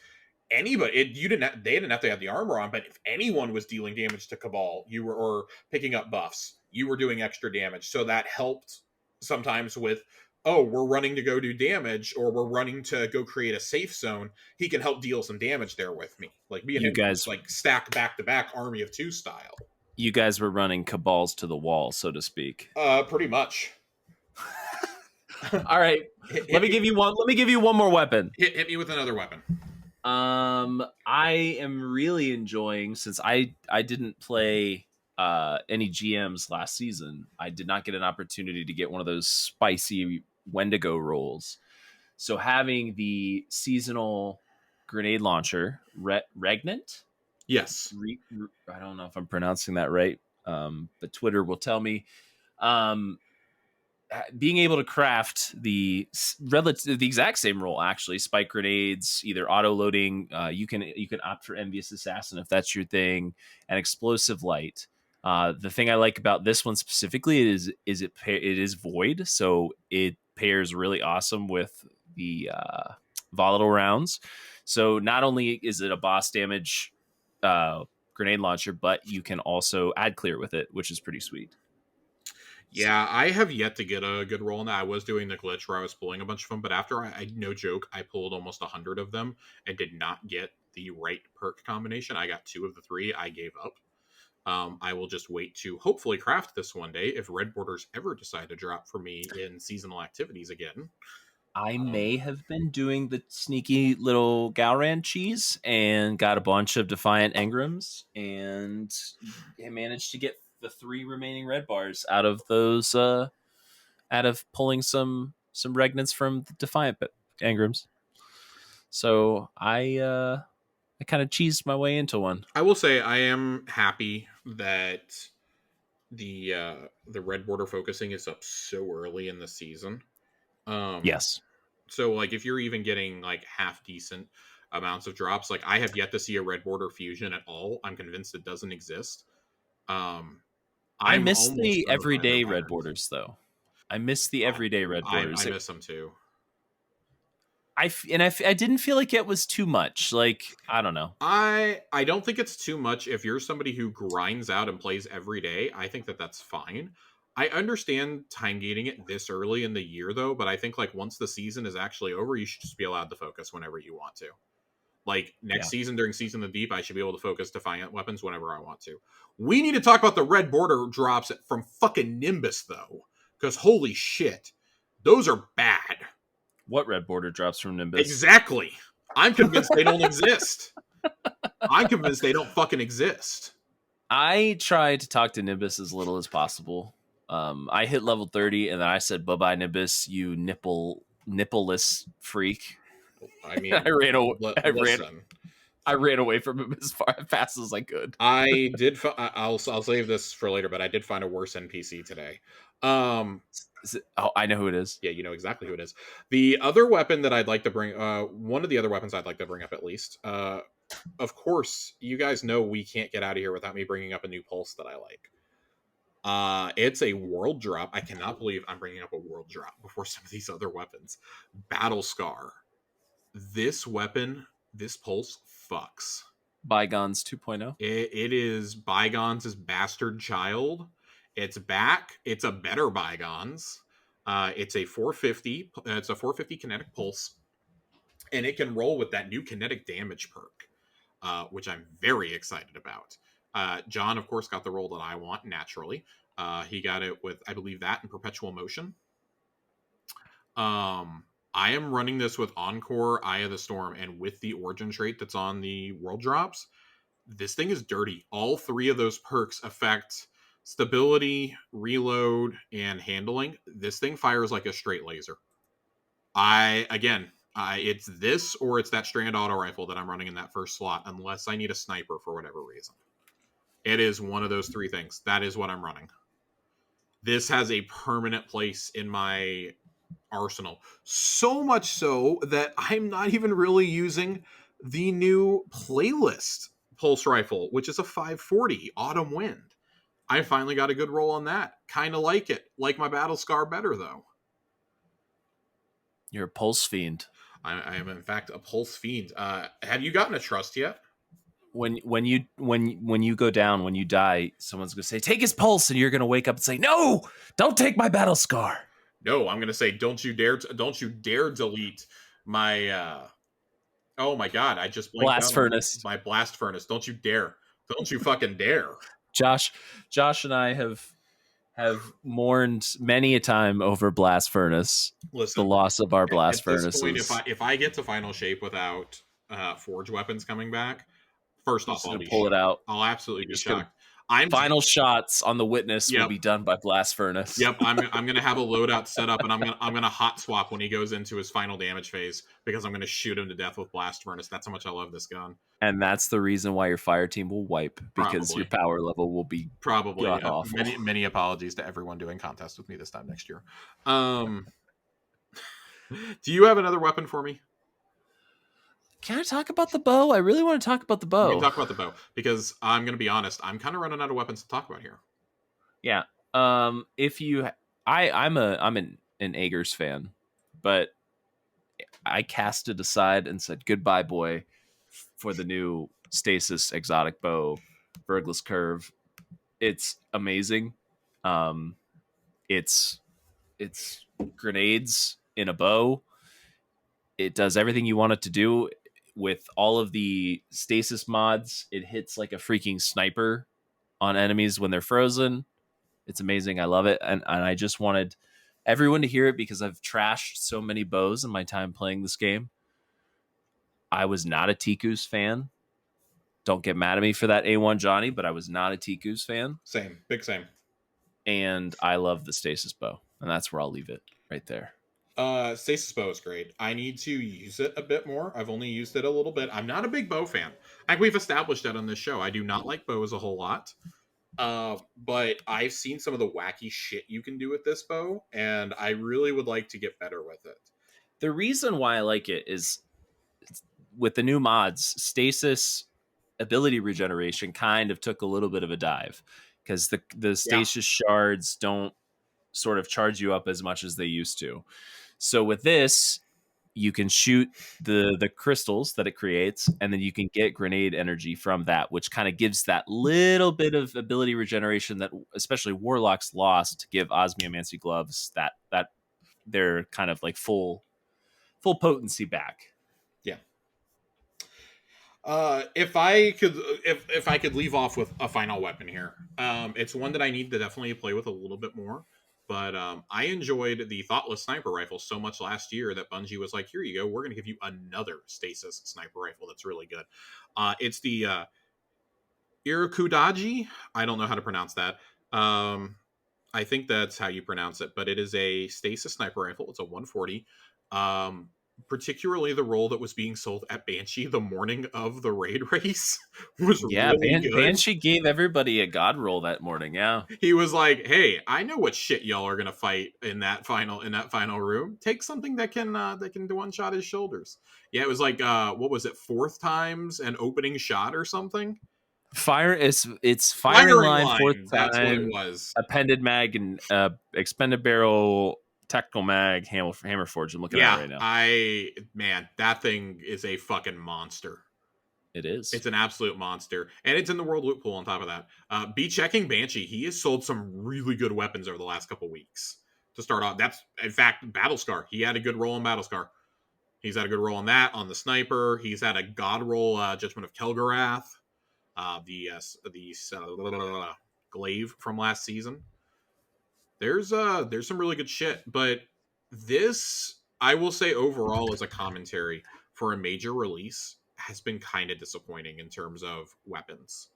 they didn't have to have the armor on, but if anyone was dealing damage to Cabal, or picking up buffs, you were doing extra damage. So that helped sometimes with, we're running to go do damage, or we're running to go create a safe zone. He can help deal some damage there with me. Like me and him guys like stack back to back Army of Two style. You guys were running Cabals to the wall, so to speak. Pretty much. All right. Let me give you one more weapon. Hit me with another weapon. I am really enjoying, since I didn't play any GMs last season, I did not get an opportunity to get one of those spicy Wendigo rolls. So having the seasonal grenade launcher, Regnant? Yes. I don't know if I'm pronouncing that right, but Twitter will tell me. being able to craft the the exact same role, actually, spike grenades, either auto loading, you can opt for envious assassin if that's your thing, and explosive light. The thing I like about this one specifically is it is void, so it pairs really awesome with the volatile rounds. So not only is it a boss damage grenade launcher, but you can also add clear with it, which is pretty sweet. Yeah, I have yet to get a good roll in that. I was doing the glitch where I was pulling a bunch of them, but after I no joke, I pulled almost 100 of them and did not get the right perk combination. I got 2 of the 3. I gave up. I will just wait to hopefully craft this one day if red borders ever decide to drop for me in seasonal activities again. I may have been doing the sneaky little Galran cheese and got a bunch of Defiant Engrams and managed to get the 3 remaining red bars out of those out of pulling some regnants from the Defiant Engrams. So I kind of cheesed my way into one. I will say I am happy that the red border focusing is up so early in the season. Yes. So like if you're even getting like half decent amounts of drops, like I have yet to see a red border fusion at all. I'm convinced it doesn't exist. I I'm miss almost the done with my everyday red patterns. borders though. I miss the everyday red borders. I miss them too. I didn't feel like it was too much. Like, I don't know. I don't think it's too much if you're somebody who grinds out and plays every day. I think that that's fine. I understand time gating it this early in the year though, but I think like once the season is actually over, you should just be allowed to focus whenever you want to. Like next season during Season of the Deep, I should be able to focus Defiant weapons whenever I want to. We need to talk about the red border drops from fucking Nimbus though, because holy shit, those are bad. What red border drops from Nimbus? Exactly. I'm convinced they don't exist. I'm convinced they don't fucking exist. I tried to talk to Nimbus as little as possible. I hit level 30 and then I said, bye-bye, Nimbus, you nippleless freak. I mean, I ran away. listen. I ran away from him as fast as I could. I did. I'll save this for later, but I did find a worse NPC today. I know who it is. Yeah, you know exactly who it is. The other weapon that I'd like to bring, one of the other weapons I'd like to bring up at least. Of course, you guys know we can't get out of here without me bringing up a new pulse that I like. It's a world drop. I cannot believe I'm bringing up a world drop before some of these other weapons. Battle Scar. This weapon, this pulse fucks. Bygones 2.0. It is Bygones' bastard child. It's back. It's a better Bygones. It's a 450. It's a 450 kinetic pulse, and it can roll with that new kinetic damage perk, which I'm very excited about. John, of course, got the roll that I want naturally. He got it with, I believe, that and perpetual motion. I am running this with Encore, Eye of the Storm, and with the origin trait that's on the world drops. This thing is dirty. All 3 of those perks affect stability, reload, and handling. This thing fires like a straight laser. It's this or it's that Strand auto rifle that I'm running in that first slot, unless I need a sniper for whatever reason. It is one of those 3 things. That is what I'm running. This has a permanent place in my arsenal. So much so that I'm not even really using the new playlist pulse rifle, which is a 540 Autumn Wind. I finally got a good roll on that. Kind of like it. Like my Battle Scar better, though. You're a pulse fiend. I am, in fact, a pulse fiend. Have you gotten a trust yet? When you go down, when you die, someone's gonna say, "Take his pulse," and you're gonna wake up and say, "No, don't take my battle scar." No, I'm gonna say, don't you dare delete my. Oh my god! I just blanked blast out furnace. My blast furnace. Don't you dare! Don't you fucking dare! Josh and I have mourned many a time over blast furnace. Listen, the loss of our blast furnaces. If I get to final shape without forge weapons coming back, first off, I'll be pull shocked. it out. I'll absolutely be shocked. I'm Final shots on the Witness will yep. be done by Blast Furnace. Yep, I'm gonna have a loadout set up, and I'm gonna hot swap when he goes into his final damage phase because I'm gonna shoot him to death with Blast Furnace. That's how much I love this gun. And that's the reason why your fire team will wipe, because your Probably, power level will be god awful. Many apologies to everyone doing contests with me this time next year. Do you have another weapon for me? Can I talk about the bow? I really want to talk about the We can bow. talk about the bow because I'm gonna be honest. I'm kind of running out of weapons to talk about here. Yeah. If you, I'm an Aegir's fan, but I cast it aside and said goodbye, boy, for the new Stasis exotic bow, Vergless Curve. It's amazing. Um, it's grenades in a bow. It does everything you want it to do with all of the stasis mods. It hits like a freaking sniper on enemies when they're frozen. It's amazing. I love it. And I just wanted everyone to hear it because I've trashed so many bows in my time playing this game. I was not a Tiku's fan. Don't get mad at me for that, A1 Johnny, but I was not a Tiku's fan. Same, big same. And I love the stasis bow. And that's where I'll leave it right there. Stasis bow is great. I need to use it a bit more. I've only used it a little bit. I'm not a big bow fan. Like we've established that on this show. I do not like bows a whole lot. But I've seen some of the wacky shit you can do with this bow, and I really would like to get better with it. The reason why I like it is with the new mods, stasis ability regeneration kind of took a little bit of a dive because the stasis shards don't sort of charge you up as much as they used to. So with this, you can shoot the crystals that it creates, and then you can get grenade energy from that, which kind of gives that little bit of ability regeneration that especially Warlocks lost to give Osmiomancy gloves that they're kind of like full potency back. Yeah. If I could leave off with a final weapon here, it's one that I need to definitely play with a little bit more. But I enjoyed the Thoughtless Sniper Rifle so much last year that Bungie was like, here you go, we're going to give you another Stasis Sniper Rifle that's really good. It's the Irakudaji. I don't know how to pronounce that. I think that's how you pronounce it, but it is a Stasis Sniper Rifle. It's a 140. Particularly the role that was being sold at Banshee the morning of the raid race was really good. Banshee gave everybody a god roll that morning. Yeah, he was like, "Hey, I know what shit y'all are gonna fight in that final room. Take something that can one shot his shoulders." Yeah, it was like what was it, fourth times an opening shot or something. It's firing line fourth time. That's what it was. Appended mag and expended barrel. Tactical mag, hammer forge. I'm looking at it right now. Man, that thing is a fucking monster. It is. It's an absolute monster, and it's in the world loot pool. On top of that, be checking Banshee. He has sold some really good weapons over the last couple weeks. To start off, that's in fact Battlescar. He had a good roll on Battlescar. He's had a good roll on that on the sniper. He's had a god roll, Judgment of Kelgarath, the glaive from last season. There's some really good shit, but this, I will say overall as a commentary for a major release, has been kind of disappointing in terms of weapons.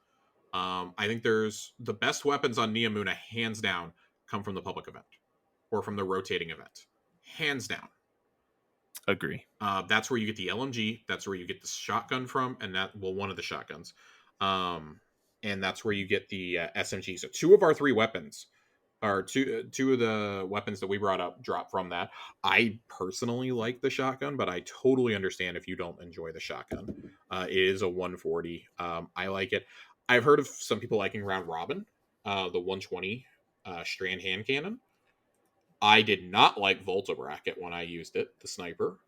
I think there's the best weapons on Neomuna, hands down, come from the public event or from the rotating event, hands down. Agree. That's where you get the LMG. That's where you get the shotgun from, and one of the shotguns, and that's where you get the SMG. So two of our three weapons. Or two of the weapons that we brought up drop from that. I personally like the shotgun, but I totally understand if you don't enjoy the shotgun. It is a 140. I like it. I've heard of some people liking Round Robin, the 120 Strand hand cannon. I did not like Volta Bracket when I used it, the sniper.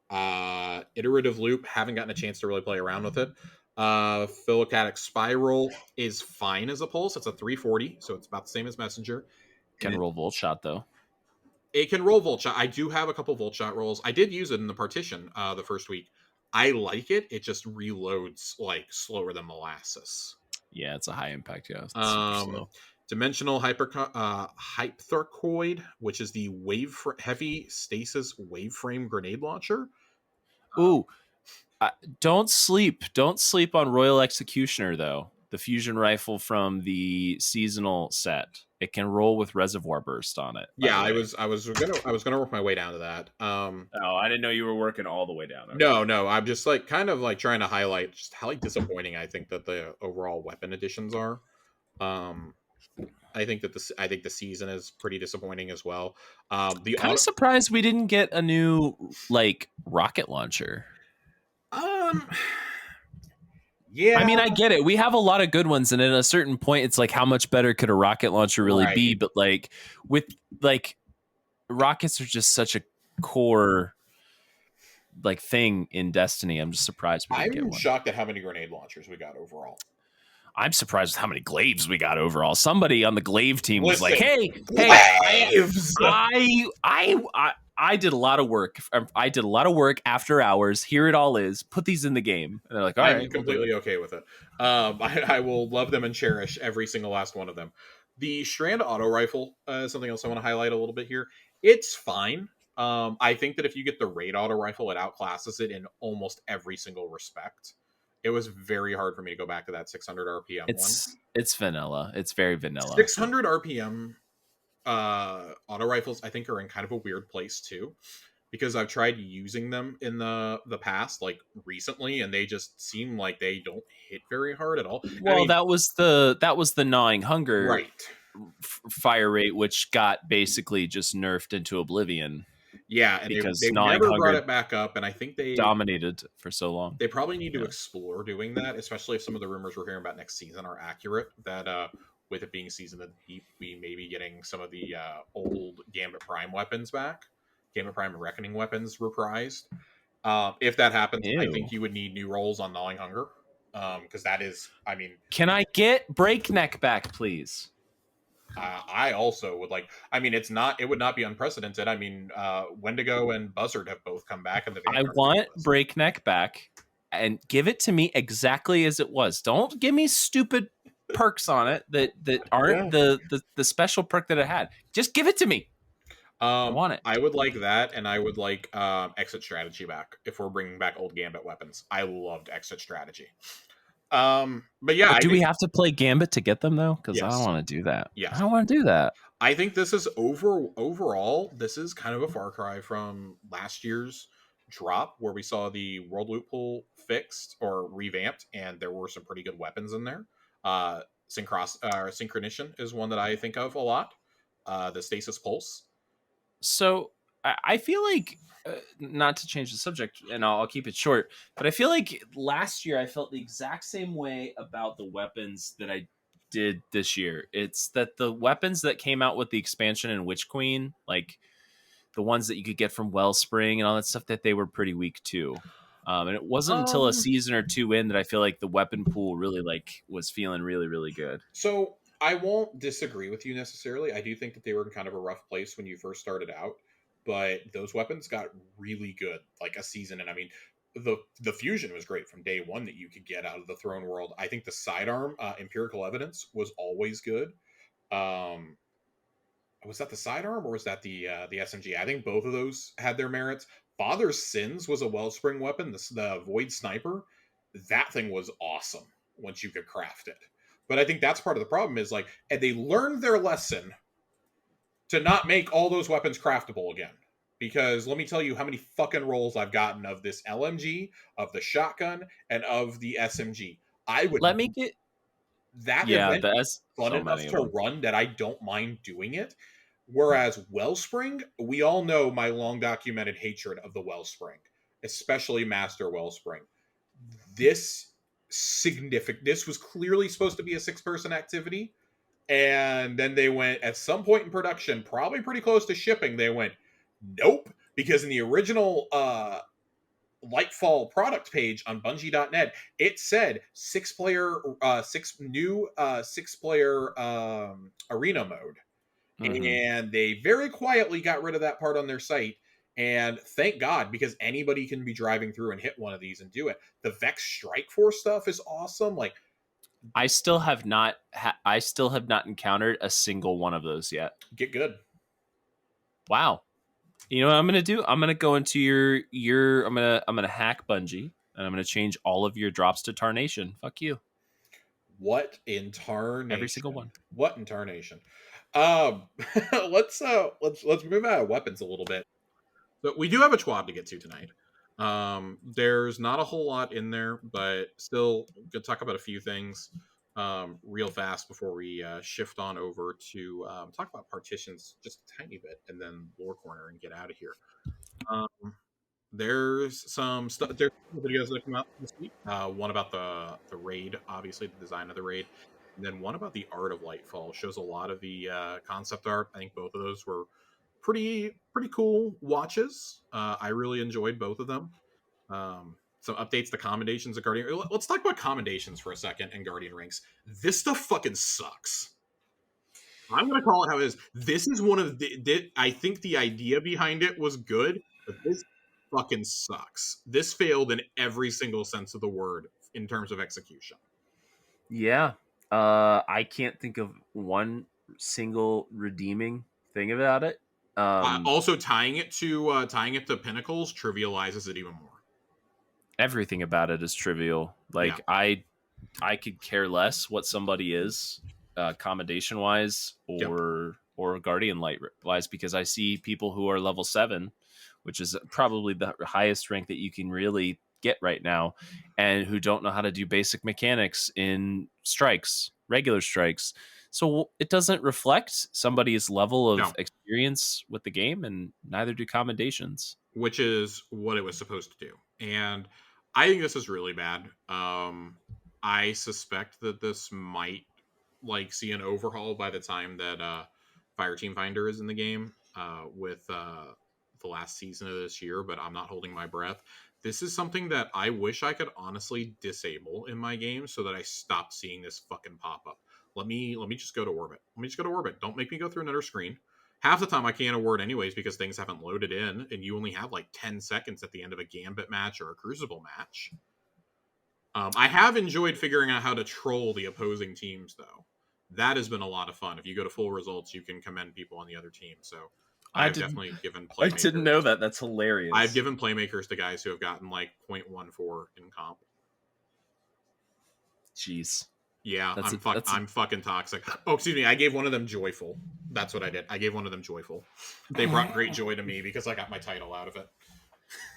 Iterative Loop, haven't gotten a chance to really play around with it. Philocatic Spiral is fine as a pulse. It's a 340, so it's about the same as Messenger. Can roll Volt Shot, though. It can roll Volt Shot. I do have a couple Volt Shot rolls. I did use it in the partition the first week. I like it. It just reloads like slower than molasses. Yeah, it's a high impact. Yeah, it's super slow. Dimensional Hyptharcoid, which is the heavy stasis waveframe grenade launcher. Ooh, don't sleep on Royal Executioner though. the fusion rifle from the seasonal set. It can roll with reservoir burst on it. By Yeah, the way. I was gonna work my way down to that. Oh, I didn't know you were working all the way down. Okay. No, I'm just like kind of like trying to highlight just how like disappointing I think that the overall weapon additions are. Um, I think the season is pretty disappointing as well. The Kind of auto, surprised we didn't get a new like rocket launcher. um, I yeah, mean, I get it. We have a lot of good ones, and at a certain point, it's like, how much better could a rocket launcher really be? right. But like, with like, rockets are just such a core like thing in Destiny. I'm just surprised we didn't get I'm one. shocked at how many grenade launchers we got overall. I'm surprised with how many glaives we got overall. Somebody on the glaive team was like, Listen, "Hey, glaives! I did a lot of work. I did a lot of work after hours. Here it all is. Put these in the game." And they're like, "All I'm right, we'll do it." completely okay with it. I will love them and cherish every single last one of them. The Strand auto rifle is something else I want to highlight a little bit here. It's fine. I think that if you get the raid auto rifle, it outclasses it in almost every single respect. It was very hard for me to go back to that 600 RPM one. It's vanilla. It's very vanilla. 600 RPM auto rifles, I think, are in kind of a weird place too, because I've tried using them in the past, like recently, and they just seem like they don't hit very hard at all. I Well, mean, that was the gnawing hunger right. fire rate, which got basically just nerfed into oblivion Yeah, and because they've gnawing never brought hunger it back up, and I think dominated for so long. they probably need to Yeah. explore doing that, especially if some of the rumors we're hearing about next season are accurate. That with it being season of the deep, we may be getting some of the old Gambit Prime weapons back, Gambit Prime and Reckoning weapons reprised. If that happens, I Ew. think you would need new roles on Gnawing Hunger, because that is, I mean, Can I get Breakneck back, please? I also would like. I mean, it would not be unprecedented. I mean, Wendigo and Buzzard have both come back in the I Vanguard want list. Breakneck back and give it to me exactly as it was. Don't give me stupid perks on it that aren't the special perk that it had. Just give it to me. I want it. I would like that, and I would like exit strategy back if we're bringing back old Gambit weapons. I loved exit strategy. But yeah, But I do we think have to play Gambit to get them though? Because I don't yes, want to do that. yes. I don't want to do that. I think this is overall. This is kind of a far cry from last year's drop, where we saw the World Loot Pool fixed or revamped, and there were some pretty good weapons in there. Synchronician is one that I think of a lot. The Stasis Pulse. So I feel like, not to change the subject, and I'll keep it short, but I feel like last year I felt the exact same way about the weapons that I did this year. It's that the weapons that came out with the expansion in Witch Queen, like the ones that you could get from Wellspring and all that stuff, that they were pretty weak too. And it wasn't until a season or two in that I feel like the weapon pool really like was feeling really, really good. So I won't disagree with you necessarily. I do think that they were in kind of a rough place when you first started out, but those weapons got really good like a season. And I mean, the fusion was great from day one that you could get out of the Throne World. I think the sidearm, Empirical Evidence, was always good. Um, was that the sidearm or was that the SMG? I think both of those had their merits. Father's Sins was a Wellspring weapon. The Void Sniper, that thing was awesome once you could craft it. But I think that's part of the problem is like, and they learned their lesson to not make all those weapons craftable again. Because let me tell you how many fucking rolls I've gotten of this LMG, of the shotgun, and of the SMG. I would Let me get that yeah, event that's fun so enough many of to them. run that I don't mind doing it. Whereas Wellspring, we all know my long documented hatred of the Wellspring, especially Master Wellspring. This this was clearly supposed to be a 6-person activity, and then they went at some point in production, probably pretty close to shipping, they went nope, because in the original Lightfall product page on Bungie.net, it said 6-player, 6-player arena mode. Mm-hmm. And they very quietly got rid of that part on their site. And thank God, because anybody can be driving through and hit one of these and do it. The Vex Strike Force stuff is awesome. Like, I still have not encountered a single one of those yet. get good. Wow. You know what I'm gonna do? I'm gonna go into your I'm gonna hack Bungie and I'm gonna change all of your drops to Tarnation. Fuck you. What in Every single tarnation? one. What in tarnation? Um, let's move out of weapons a little bit. But we do have a TWAB to get to tonight. There's not a whole lot in there, but still, gonna talk about a few things real fast before we shift on over to talk about partitions just a tiny bit, and then lore corner and get out of here. Um, there's some stuff. There's videos that come out this week. One about the raid, obviously the design of the raid, and then one about the art of Lightfall. Shows a lot of the concept art. I think both of those were pretty cool watches. I really enjoyed both of them. Some updates to Commendations and Guardian. Let's talk about Commendations for a second and Guardian Ranks. This stuff fucking sucks. I'm gonna call it how it is. This is one of I think the idea behind it was good, but this fucking sucks. This failed in every single sense of the word in terms of execution. Yeah. I can't think of one single redeeming thing about it. Also, tying it to Pinnacles trivializes it even more. Everything about it is trivial. Yeah. Like I could care less what somebody is, commendation wise Yep. or guardian light wise, because I see people who are level 7, which is probably the highest rank that you can really get right now, and who don't know how to do basic mechanics in strikes, regular strikes. So it doesn't reflect somebody's level of No. experience with the game, and neither do commendations. Which is what it was supposed to do. And I think this is really bad. I suspect that this might see an overhaul by the time that Fireteam Finder is in the game with the last season of this year, but I'm not holding my breath. This is something that I wish I could honestly disable in my game so that I stop seeing this fucking pop up. Let me just go to orbit. Let me just go to orbit. Don't make me go through another screen. Half the time I can't award anyways because things haven't loaded in, and you only have like 10 seconds at the end of a Gambit match or a Crucible match. I have enjoyed figuring out how to troll the opposing teams, though. That has been a lot of fun. If you go to full results, you can commend people on the other team. So I've definitely given playmakers. I didn't know that. That's hilarious. I've given playmakers to guys who have gotten like 0.14 in comp. Jeez. Yeah, I'm fucking toxic. Oh, excuse me. I gave one of them joyful. That's what I did. I gave one of them joyful. They brought great joy to me because I got my title out of it.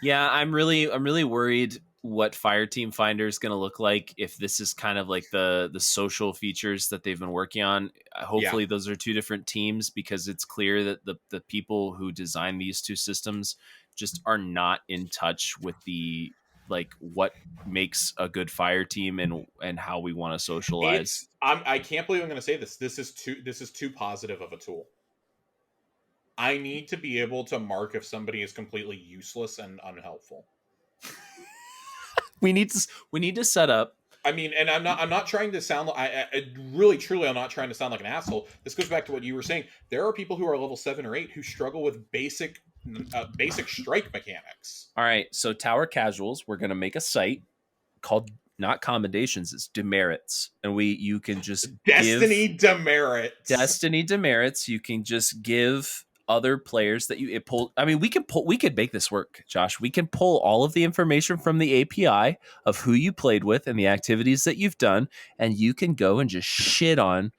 Yeah, I'm really worried what Fireteam Finder is going to look like if this is kind of like the social features that they've been working on. Hopefully, those are two different teams, because it's clear that the people who design these two systems just are not in touch with the what makes a good fire team and how we want to socialize. I can't believe I'm going to say this. This is too positive of a tool. I need to be able to mark if somebody is completely useless and unhelpful. We need to set up. I mean, and I'm not trying to sound like I really truly I'm not trying to sound like an asshole. This goes back to what you were saying. There are people who are level 7 or 8 who struggle with basic strike mechanics. All right, so Tower Casuals, we're going to make a site called not commendations, it's demerits, and you can just Destiny demerits. Destiny demerits. You can just give other players that you pull. I mean, we could make this work, Josh. We can pull all of the information from the API of who you played with and the activities that you've done, and you can go and just shit on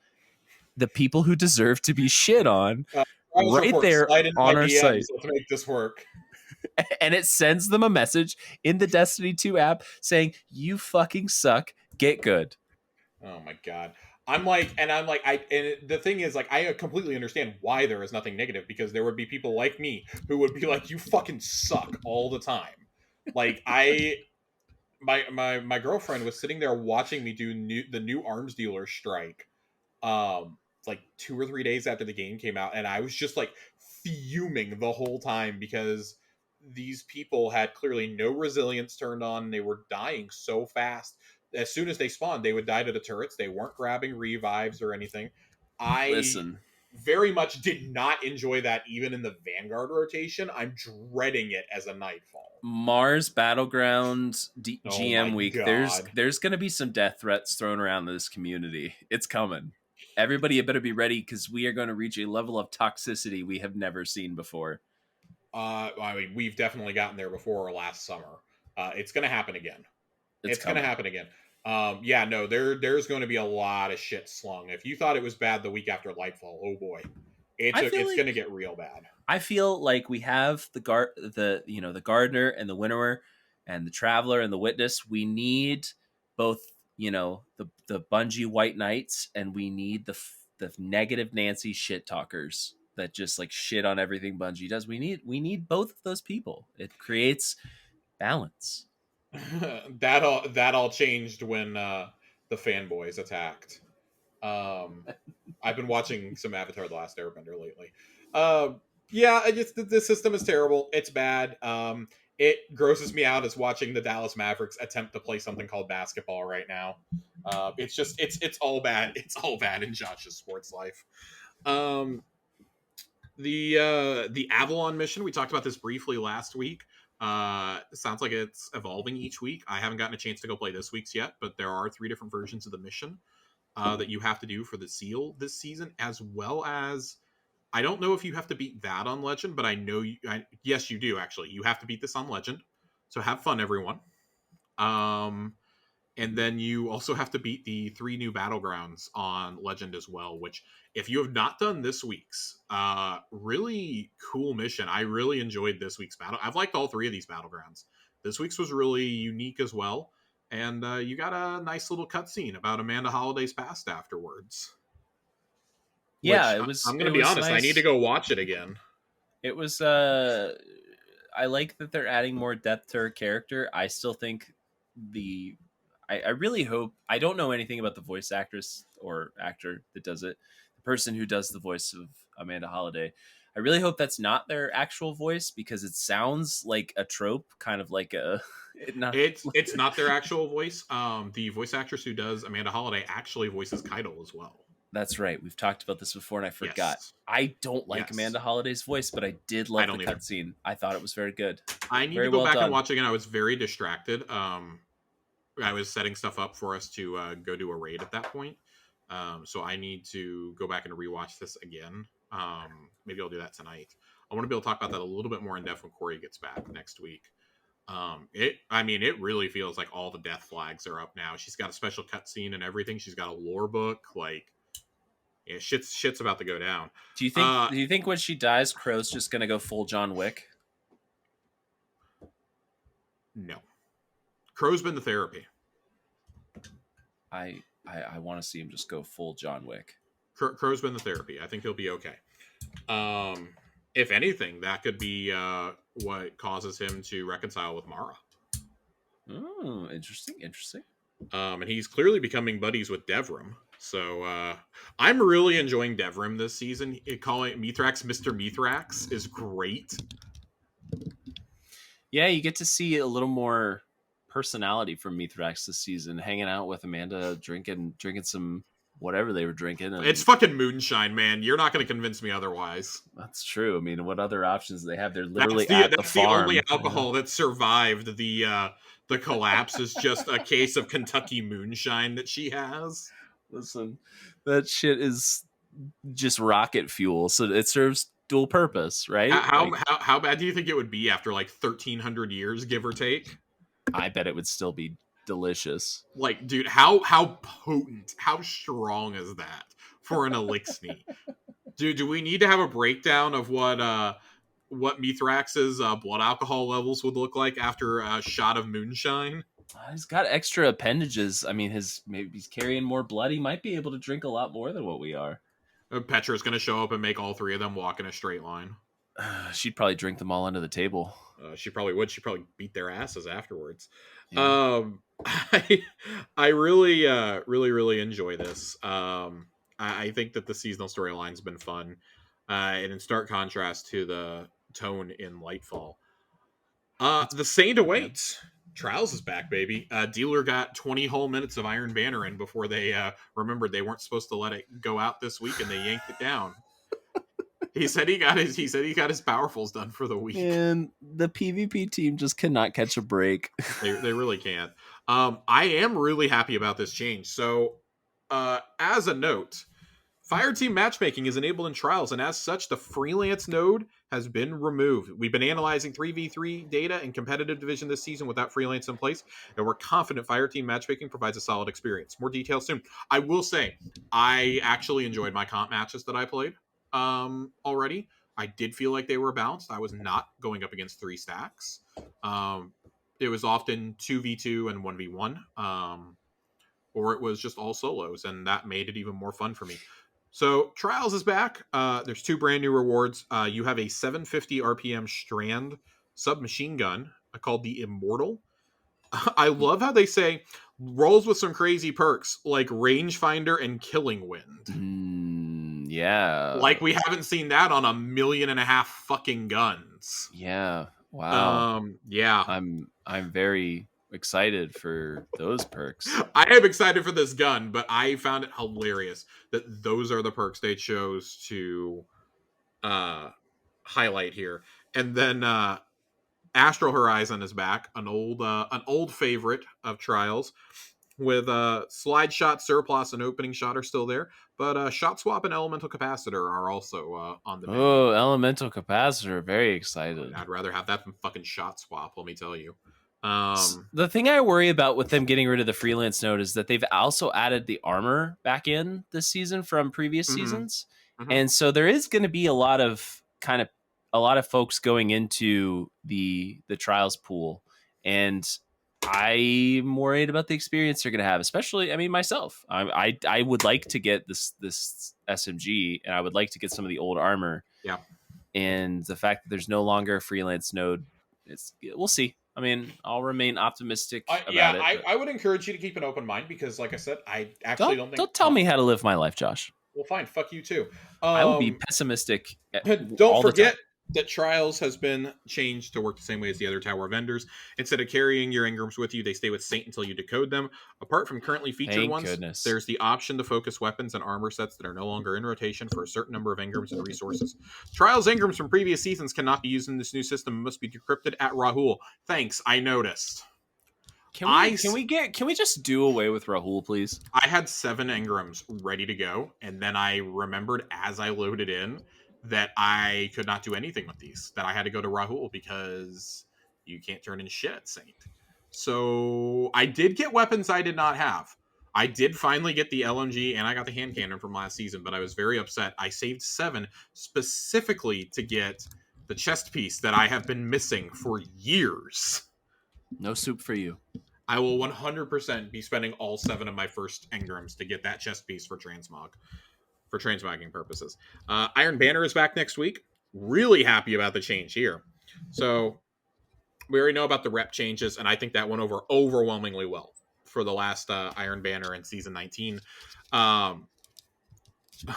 the people who deserve to be shit on right there on our DMs, site. let's make this work. And it sends them a message in the Destiny 2 app saying, "You fucking suck. Get good." Oh my god. And the thing is, like, I completely understand why there is nothing negative, because there would be people like me who would be like, you fucking suck all the time. Like, my girlfriend was sitting there watching me do the new arms dealer strike, like 2 or 3 days after the game came out, and I was just like fuming the whole time because these people had clearly no resilience turned on, and they were dying so fast. As soon as they spawned, they would die to the turrets. They weren't grabbing revives or anything. Listen, very much did not enjoy that even in the Vanguard rotation. I'm dreading it as a Nightfall. Mars Battleground GM week. God. There's going to be some death threats thrown around this community. It's coming. Everybody better be ready, because we are going to reach a level of toxicity we have never seen before. I mean, we've definitely gotten there before last summer. It's going to happen again. It's going to happen again. Yeah, no, there's going to be a lot of shit slung. If you thought it was bad the week after Lightfall, oh boy, I feel it's going to like get real bad. I feel like we have the gardener and the winnower and the traveler and the witness. We need both, the Bungie White Knights, and we need the negative Nancy shit talkers that just like shit on everything Bungie does. We need both of those people. It creates balance. That all changed when the fanboys attacked. Um, I've been watching some Avatar: The Last Airbender lately. Yeah, I just the system is terrible. It's bad. It grosses me out as watching the Dallas Mavericks attempt to play something called basketball right now. It's just it's all bad. It's all bad in Josh's sports life. Um, the Avalon mission, we talked about this briefly last week. Sounds like it's evolving each week. I haven't gotten a chance to go play this week's yet, but there are 3 different versions of the mission that you have to do for the seal this season, as well as I don't know if you have to beat that on Legend, but I know yes, you do actually. You have to beat this on Legend, so have fun, everyone. And then you also have to beat the 3 new battlegrounds on Legend as well, which if you have not done this week's, really cool mission. I really enjoyed this week's battle. I've liked all 3 of these battlegrounds. This week's was really unique as well. And you got a nice little cutscene about Amanda Holliday's past afterwards. Yeah, Which I'm going to be honest, I need to nice. go watch it again. It was I like that they're adding more depth to her character. I still think the I really hope, I don't know anything about the voice actress or actor that does it. The person who does the voice of Amanda Holliday. I really hope that's not their actual voice, because it sounds like a trope, kind of like a not. It's not their actual voice. The voice actress who does Amanda Holliday actually voices Keitel as well. That's right. We've talked about this before, and I forgot. Yes. I don't like Yes. Amanda Holliday's voice, but I did I love the don't either. cutscene. I thought it was very good. I need Very to go well back and done. watch again. I was very distracted. I was setting stuff up for us to go do a raid at that point. So I need to go back and rewatch this again. Maybe I'll do that tonight. I want to be able to talk about that a little bit more in depth when Corey gets back next week. It really feels like all the death flags are up now. She's got a special cutscene and everything. She's got a lore book. Like, yeah, shit's about to go down. Do you think when she dies, Crow's just gonna go full John Wick? No. Crow's been to therapy. I want to see him just go full John Wick. Crow's been to therapy. I think he'll be okay. If anything, that could be what causes him to reconcile with Mara. Oh, interesting. And he's clearly becoming buddies with Devrim. So I'm really enjoying Devrim this season. Calling Mithrax Mr. Mithrax is great. Yeah, you get to see a little more personality from Mithrax this season, hanging out with Amanda, drinking some whatever they were drinking. And it's fucking moonshine, man. You're not going to convince me otherwise. That's true. I mean, what other options do they have? They're literally at the farm. The only alcohol that survived the collapse is just a case of Kentucky moonshine that she has. Listen, that shit is just rocket fuel, so it serves dual purpose, right? How bad do you think it would be after like 1,300 years, give or take? I bet it would still be delicious. Like, dude, how potent, how strong is that for an elixir? Do we need to have a breakdown of what Mithrax's blood alcohol levels would look like after a shot of moonshine? He's got extra appendages. I mean, maybe he's carrying more blood. He might be able to drink a lot more than what we are. Petra's going to show up and make all 3 of them walk in a straight line. She'd probably drink them all under the table. She probably would. She'd probably beat their asses afterwards. Yeah. I really, really enjoy this. I think that the seasonal storyline's been fun, and in stark contrast to the tone in Lightfall. The Saint awaits. Trials is back, baby. Dealer got 20 whole minutes of Iron Banner in before they remembered they weren't supposed to let it go out this week, and they yanked it down. He said he got his powerfuls done for the week. And the PvP team just cannot catch a break. They really can't. I am really happy about this change. So, as a note, Fireteam matchmaking is enabled in Trials, and as such, the freelance node has been removed. We've been analyzing 3v3 data in competitive division this season without freelance in place, and we're confident Fireteam matchmaking provides a solid experience. More details soon. I will say, I actually enjoyed my comp matches that I played already. I did feel like they were balanced. I was not going up against 3 stacks. It was often 2v2 and 1v1. Or it was just all solos, and that made it even more fun for me. So Trials is back. There's 2 brand new rewards. You have a 750 RPM Strand submachine gun called the Immortal. I love how they say rolls with some crazy perks like rangefinder and killing wind. Yeah. Like we haven't seen that on 1.5 million fucking guns. Yeah. Wow. Yeah. I'm very excited for those perks. I am excited for this gun, but I found it hilarious that those are the perks they chose to highlight here. And then Astral Horizon is back, an old favorite of Trials, with slide shot, surplus, and opening shot are still there, but shot swap and elemental capacitor are also on the menu. Oh, elemental capacitor, very excited. I'd rather have that than fucking shot swap, let me tell you. The thing I worry about with them getting rid of the freelance node is that they've also added the armor back in this season from previous seasons. And so there is going to be a lot of folks going into the trials pool, and I'm worried about the experience they're going to have, especially, I mean, myself. I would like to get this SMG, and I would like to get some of the old armor. Yeah. And the fact that there's no longer a freelance node, we'll see. I mean, I'll remain optimistic about it. I would encourage you to keep an open mind because, like I said, I actually don't think... Don't tell me how to live my life, Josh. Well, fine. Fuck you, too. I will be pessimistic. Don't forget that Trials has been changed to work the same way as the other tower vendors. Instead of carrying your engrams with you, they stay with Saint until you decode them. Apart from currently featured ones, there's the option to focus weapons and armor sets that are no longer in rotation for a certain number of engrams and resources. Trials engrams from previous seasons cannot be used in this new system and must be decrypted at Rahul. Thanks, I noticed. Can we just do away with Rahul, please? I had 7 engrams ready to go, and then I remembered as I loaded in that I could not do anything with these, that I had to go to Rahul because you can't turn in shit at Saint. So I did get weapons I did not have. I did finally get the LMG and I got the hand cannon from last season, but I was very upset. I saved 7 specifically to get the chest piece that I have been missing for years. No soup for you. I will 100% be spending all 7 of my first engrams to get that chest piece for transmog. For transmogging purposes. Iron Banner is back next week. Really happy about the change here. So we already know about the rep changes, and I think that went over overwhelmingly well for the last Iron Banner in Season 19.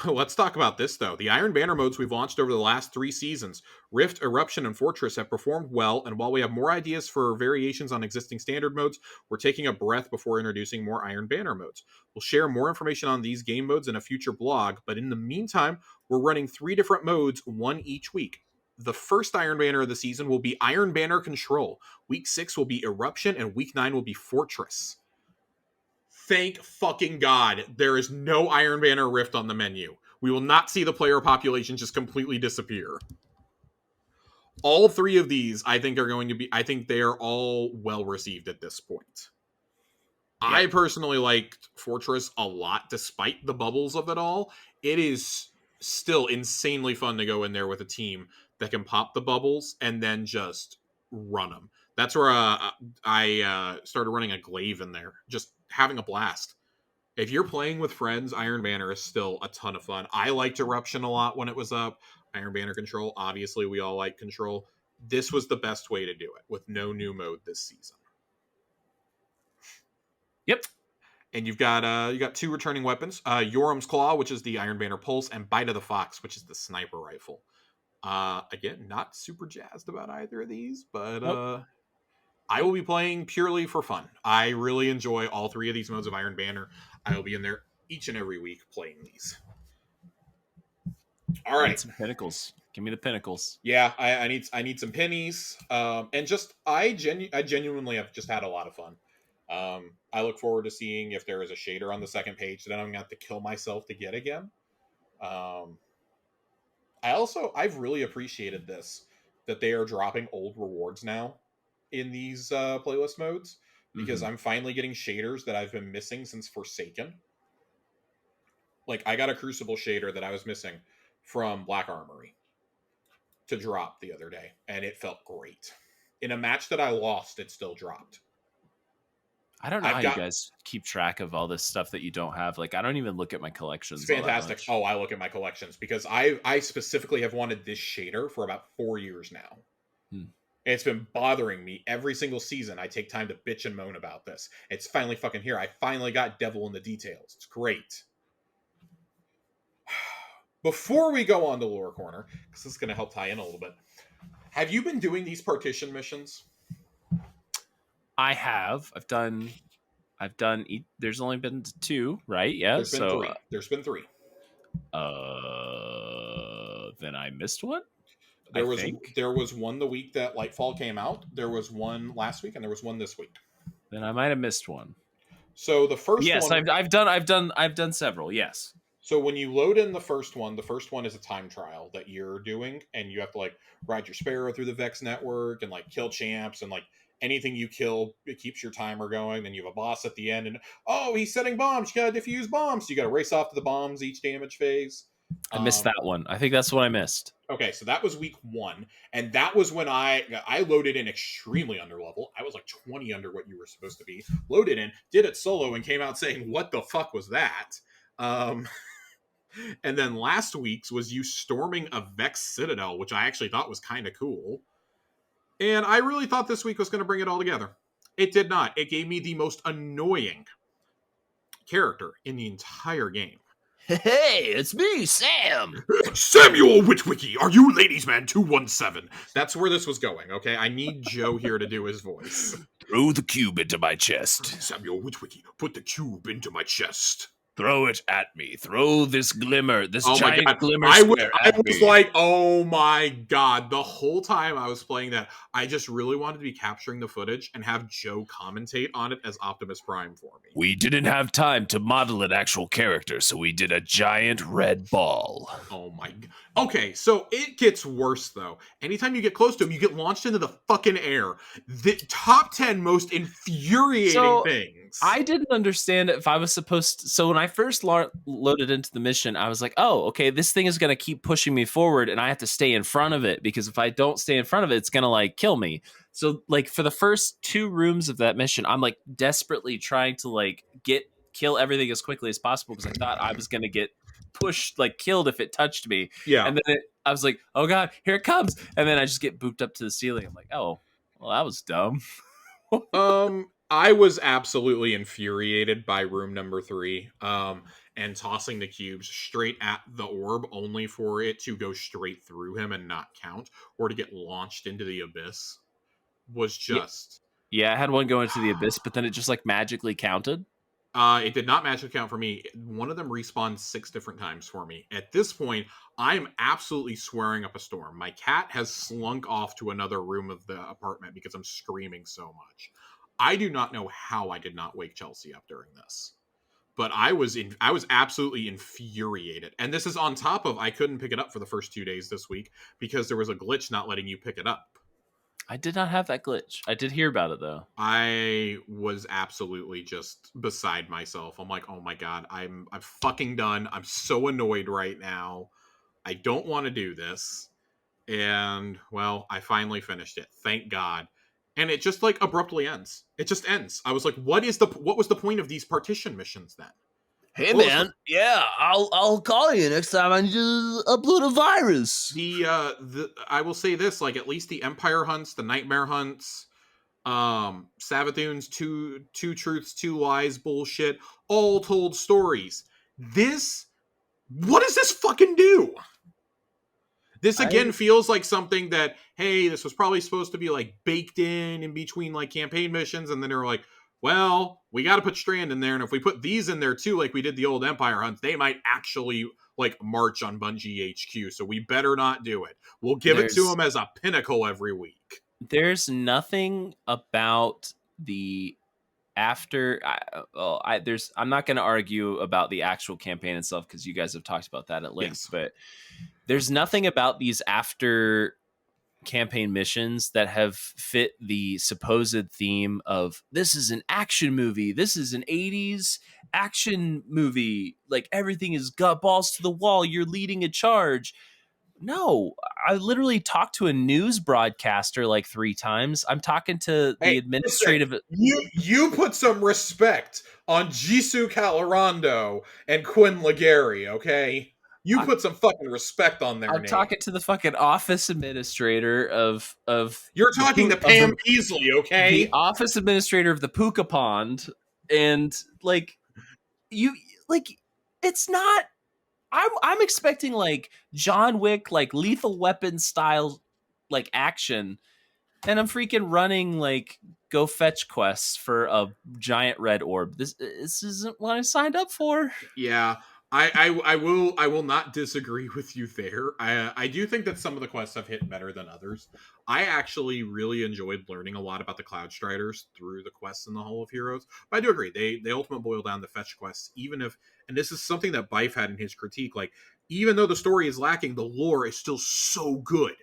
Let's talk about this, though. The Iron Banner modes we've launched over the last 3 seasons, Rift, Eruption, and Fortress, have performed well, and while we have more ideas for variations on existing standard modes, we're taking a breath before introducing more Iron Banner modes. We'll share more information on these game modes in a future blog, but in the meantime, we're running 3 different modes, 1 each week. The first Iron Banner of the season will be Iron Banner Control. Week 6 will be Eruption, and Week 9 will be Fortress. Thank fucking God there is no Iron Banner Rift on the menu. We will not see the player population just completely disappear. All 3 of these, I think, I think they are all well received at this point. Yeah. I personally liked Fortress a lot, despite the bubbles of it all. It is still insanely fun to go in there with a team that can pop the bubbles and then just run them. That's where I started running a glaive in there, just having a blast. If you're playing with friends, Iron Banner is still a ton of fun. I liked Eruption a lot when it was up. Iron Banner Control, obviously we all like Control. This was the best way to do it, with no new mode this season. Yep. And you got 2 returning weapons. Yoram's Claw, which is the Iron Banner Pulse, and Bite of the Fox, which is the sniper rifle. Again, not super jazzed about either of these, but I will be playing purely for fun. I really enjoy all 3 of these modes of Iron Banner. I will be in there each and every week playing these. All right, some pinnacles. Give me the pinnacles. Yeah, I need some pennies. And just I genuinely have just had a lot of fun. I look forward to seeing if there is a shader on the second page that I'm going to have to kill myself to get again. I've really appreciated this, that they are dropping old rewards now in these playlist modes, because Mm-hmm. I'm finally getting shaders that I've been missing since Forsaken. Like, I got a Crucible shader that I was missing from Black Armory to drop the other day, and it felt great. In a match that I lost, it still dropped. I don't know how I've you got guys keep track of all this stuff that you don't have. Like, I don't even look at my It's collections all that fantastic. much. Oh, I look at my collections because I specifically have wanted this shader for about 4 years now. Hmm. It's been bothering me every single season. I take time to bitch and moan about this. It's finally fucking here. I finally got Devil in the Details. It's great. Before we go on to Lore Corner, because this is going to help tie in a little bit, have you been doing these partition missions? I have. There's only been two, right? Yeah. There's been So, three. There's been three. then I missed one. I There was think. there was one the week that Lightfall came out. There was one last week, and there was one this week. Then I might have missed one. So the first Yes, one, I've done several. Yes. so when you load in the first one is a time trial that you're doing, and you have to like ride your sparrow through the Vex network and like kill champs, and like anything you kill, it keeps your timer going. Then you have a boss at the end, and oh, he's setting bombs. You gotta defuse bombs. So you gotta race off to the bombs each damage phase. I missed Um, that one. I think that's what I missed. okay, so that was week one, and that was when I loaded in extremely under level. I was like 20 under what you were supposed to be. Loaded in, did it solo, and came out saying, "What the fuck was that?" Um, And then last week's was you storming a Vex Citadel, which I actually thought was kind of cool. And I really thought this week was going to bring it all together. It did not. It gave me the most annoying character in the entire game. Hey, it's me, Sam. Samuel Witwicky, are you Ladies Man 217? That's where this was going, okay? I need Joe here to do his voice. Throw the cube into my chest. Samuel Witwicky, put the cube into my chest. Throw it at me. Throw this glimmer, this Oh my giant god. glimmer I square at was me. like, oh my god. The whole time I was playing that, I just really wanted to be capturing the footage and have Joe commentate on it as Optimus Prime for me. We didn't have time to model an actual character, so we did a giant red ball. Oh my god. Okay, so it gets worse though. Anytime you get close to him, you get launched into the fucking air. The top 10 most infuriating things. I didn't understand if I was supposed to. So when I first loaded into the mission, I was like, oh, okay, this thing is going to keep pushing me forward and I have to stay in front of it, because if I don't stay in front of it, it's going to like kill me. So like for the first two rooms of that mission, I'm like desperately trying to like kill everything as quickly as possible, because I thought I was going to get pushed, like killed if it touched me. Yeah. And then I was like, oh god, here it comes. And then I just get booped up to the ceiling. I'm like, oh, well, that was dumb. I was absolutely infuriated by room number 3, and tossing the cubes straight at the orb, only for it to go straight through him and not count, or to get launched into the abyss, was just... Yeah, I had one go into the abyss, but then it just like magically counted. It did not magically count for me. One of them respawned 6 different times for me. At this point, I'm absolutely swearing up a storm. My cat has slunk off to another room of the apartment because I'm screaming so much. I do not know how I did not wake Chelsea up during this, but I was absolutely infuriated. And this is on top of I couldn't pick it up for the first 2 days this week because there was a glitch not letting you pick it up. I did not have that glitch. I did hear about it though. I was absolutely just beside myself. I'm like, oh my god, I'm fucking done. I'm so annoyed right now. I don't want to do this. And well, I finally finished it. Thank God. And it just like abruptly ends. It just ends. I was like, what was the point of these partition missions then? Hey What was man, yeah, I'll call you next time I need to upload a virus. I will say this, like at least the Empire hunts, the Nightmare hunts, Savathun's two truths, two lies bullshit, all told stories. What does this fucking do? This again feels like something that, hey, this was probably supposed to be like baked in between like campaign missions, and then they're like, well, we got to put Strand in there, and if we put these in there too, like we did the old Empire hunts, they might actually like march on Bungie HQ, so we better not do it. We'll give it to them as a pinnacle every week. There's nothing about the after I'm not going to argue about the actual campaign itself because you guys have talked about that at length, Yes. but there's nothing about these after campaign missions that have fit the supposed theme of this is an action movie, this is an 80s action movie, like everything is gut balls to the wall, you're leading a charge. No, I literally talked to a news broadcaster like 3 times. I'm talking to the Hey, listen, administrative. you put some respect on Jisoo Calorando and Quinn Legary, okay? You I, put some fucking respect on their I'm name. talking to the fucking office administrator of You're the talking to of Pam Peasley, the okay? office administrator of the Puka Pond, and like you like it's not. I'm expecting like John Wick, like Lethal Weapon style, like action, and I'm freaking running like go fetch quests for a giant red orb. This isn't what I signed up for. Yeah, I will not disagree with you there. I do think that some of the quests have hit better than others. I actually really enjoyed learning a lot about the Cloud Striders through the quests in the Hall of Heroes. But I do agree they ultimately boil down to fetch quests. Even if, and this is something that Bife had in his critique, like even though the story is lacking, the lore is still so good.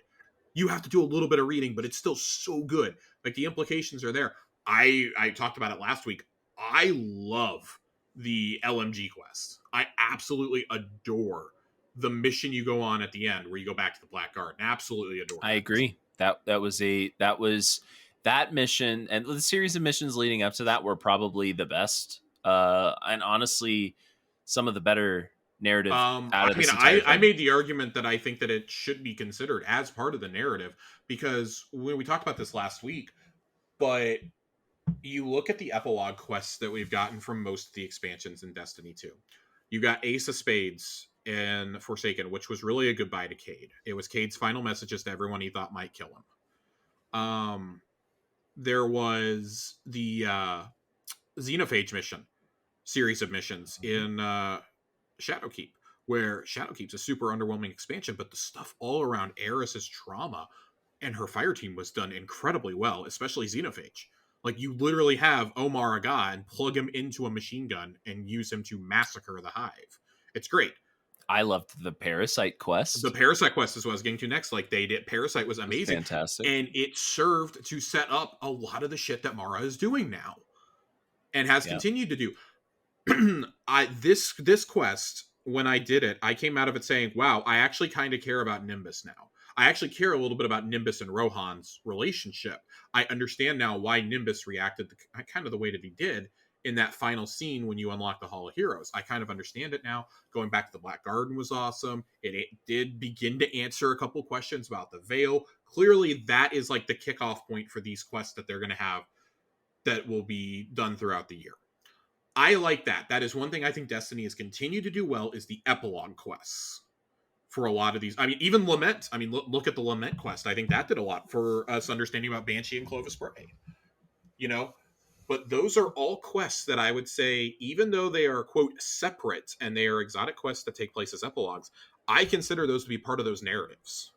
You have to do a little bit of reading, but it's still so good. Like the implications are there. I talked about it last week. I love the LMG quest. I absolutely adore the mission you go on at the end where you go back to the Black Garden. Absolutely adore I that mission. agree. That was that mission and the series of missions leading up to that were probably the best. And honestly, some of the better narrative out I of mean, this entire I thing. made the argument that I think that it should be considered as part of the narrative because when we talked about this last week, but you look at the epilogue quests that we've gotten from most of the expansions in Destiny 2. You got Ace of Spades in Forsaken, which was really a goodbye to Cade. It was Cade's final messages to everyone he thought might kill him. There was the Xenophage mission series of missions in Shadowkeep, where Shadowkeep's a super underwhelming expansion, but the stuff all around Eris's trauma and her fire team was done incredibly well, especially Xenophage. Like you literally have Omar Aga and plug him into a machine gun and use him to massacre the hive. It's great. I loved the Parasite The quest. Parasite quest is what I was getting to next. Like they did, Parasite was It was amazing, fantastic. and it served to set up a lot of the shit that Mara is doing now and has Yeah, continued to do. This quest, when I did it, I came out of it saying, "Wow, I actually kind of care about Nimbus now. I actually care a little bit about Nimbus and Rohan's relationship. I understand now why Nimbus reacted kind of the way that he did in that final scene when you unlock the Hall of Heroes. I kind of understand it now. Going back to the Black Garden was awesome. It did begin to answer a couple questions about the Veil. Clearly, that is like the kickoff point for these quests that they're going to have that will be done throughout the year. I like that. That is one thing I think Destiny has continued to do well is the epilogue quests for a lot of these. I mean, even Lament. I mean, look at the Lament quest. I think that did a lot for us understanding about Banshee and Clovis Bray. You know, but those are all quests that I would say, even though they are quote separate and they are exotic quests that take place as epilogues, I consider those to be part of those narratives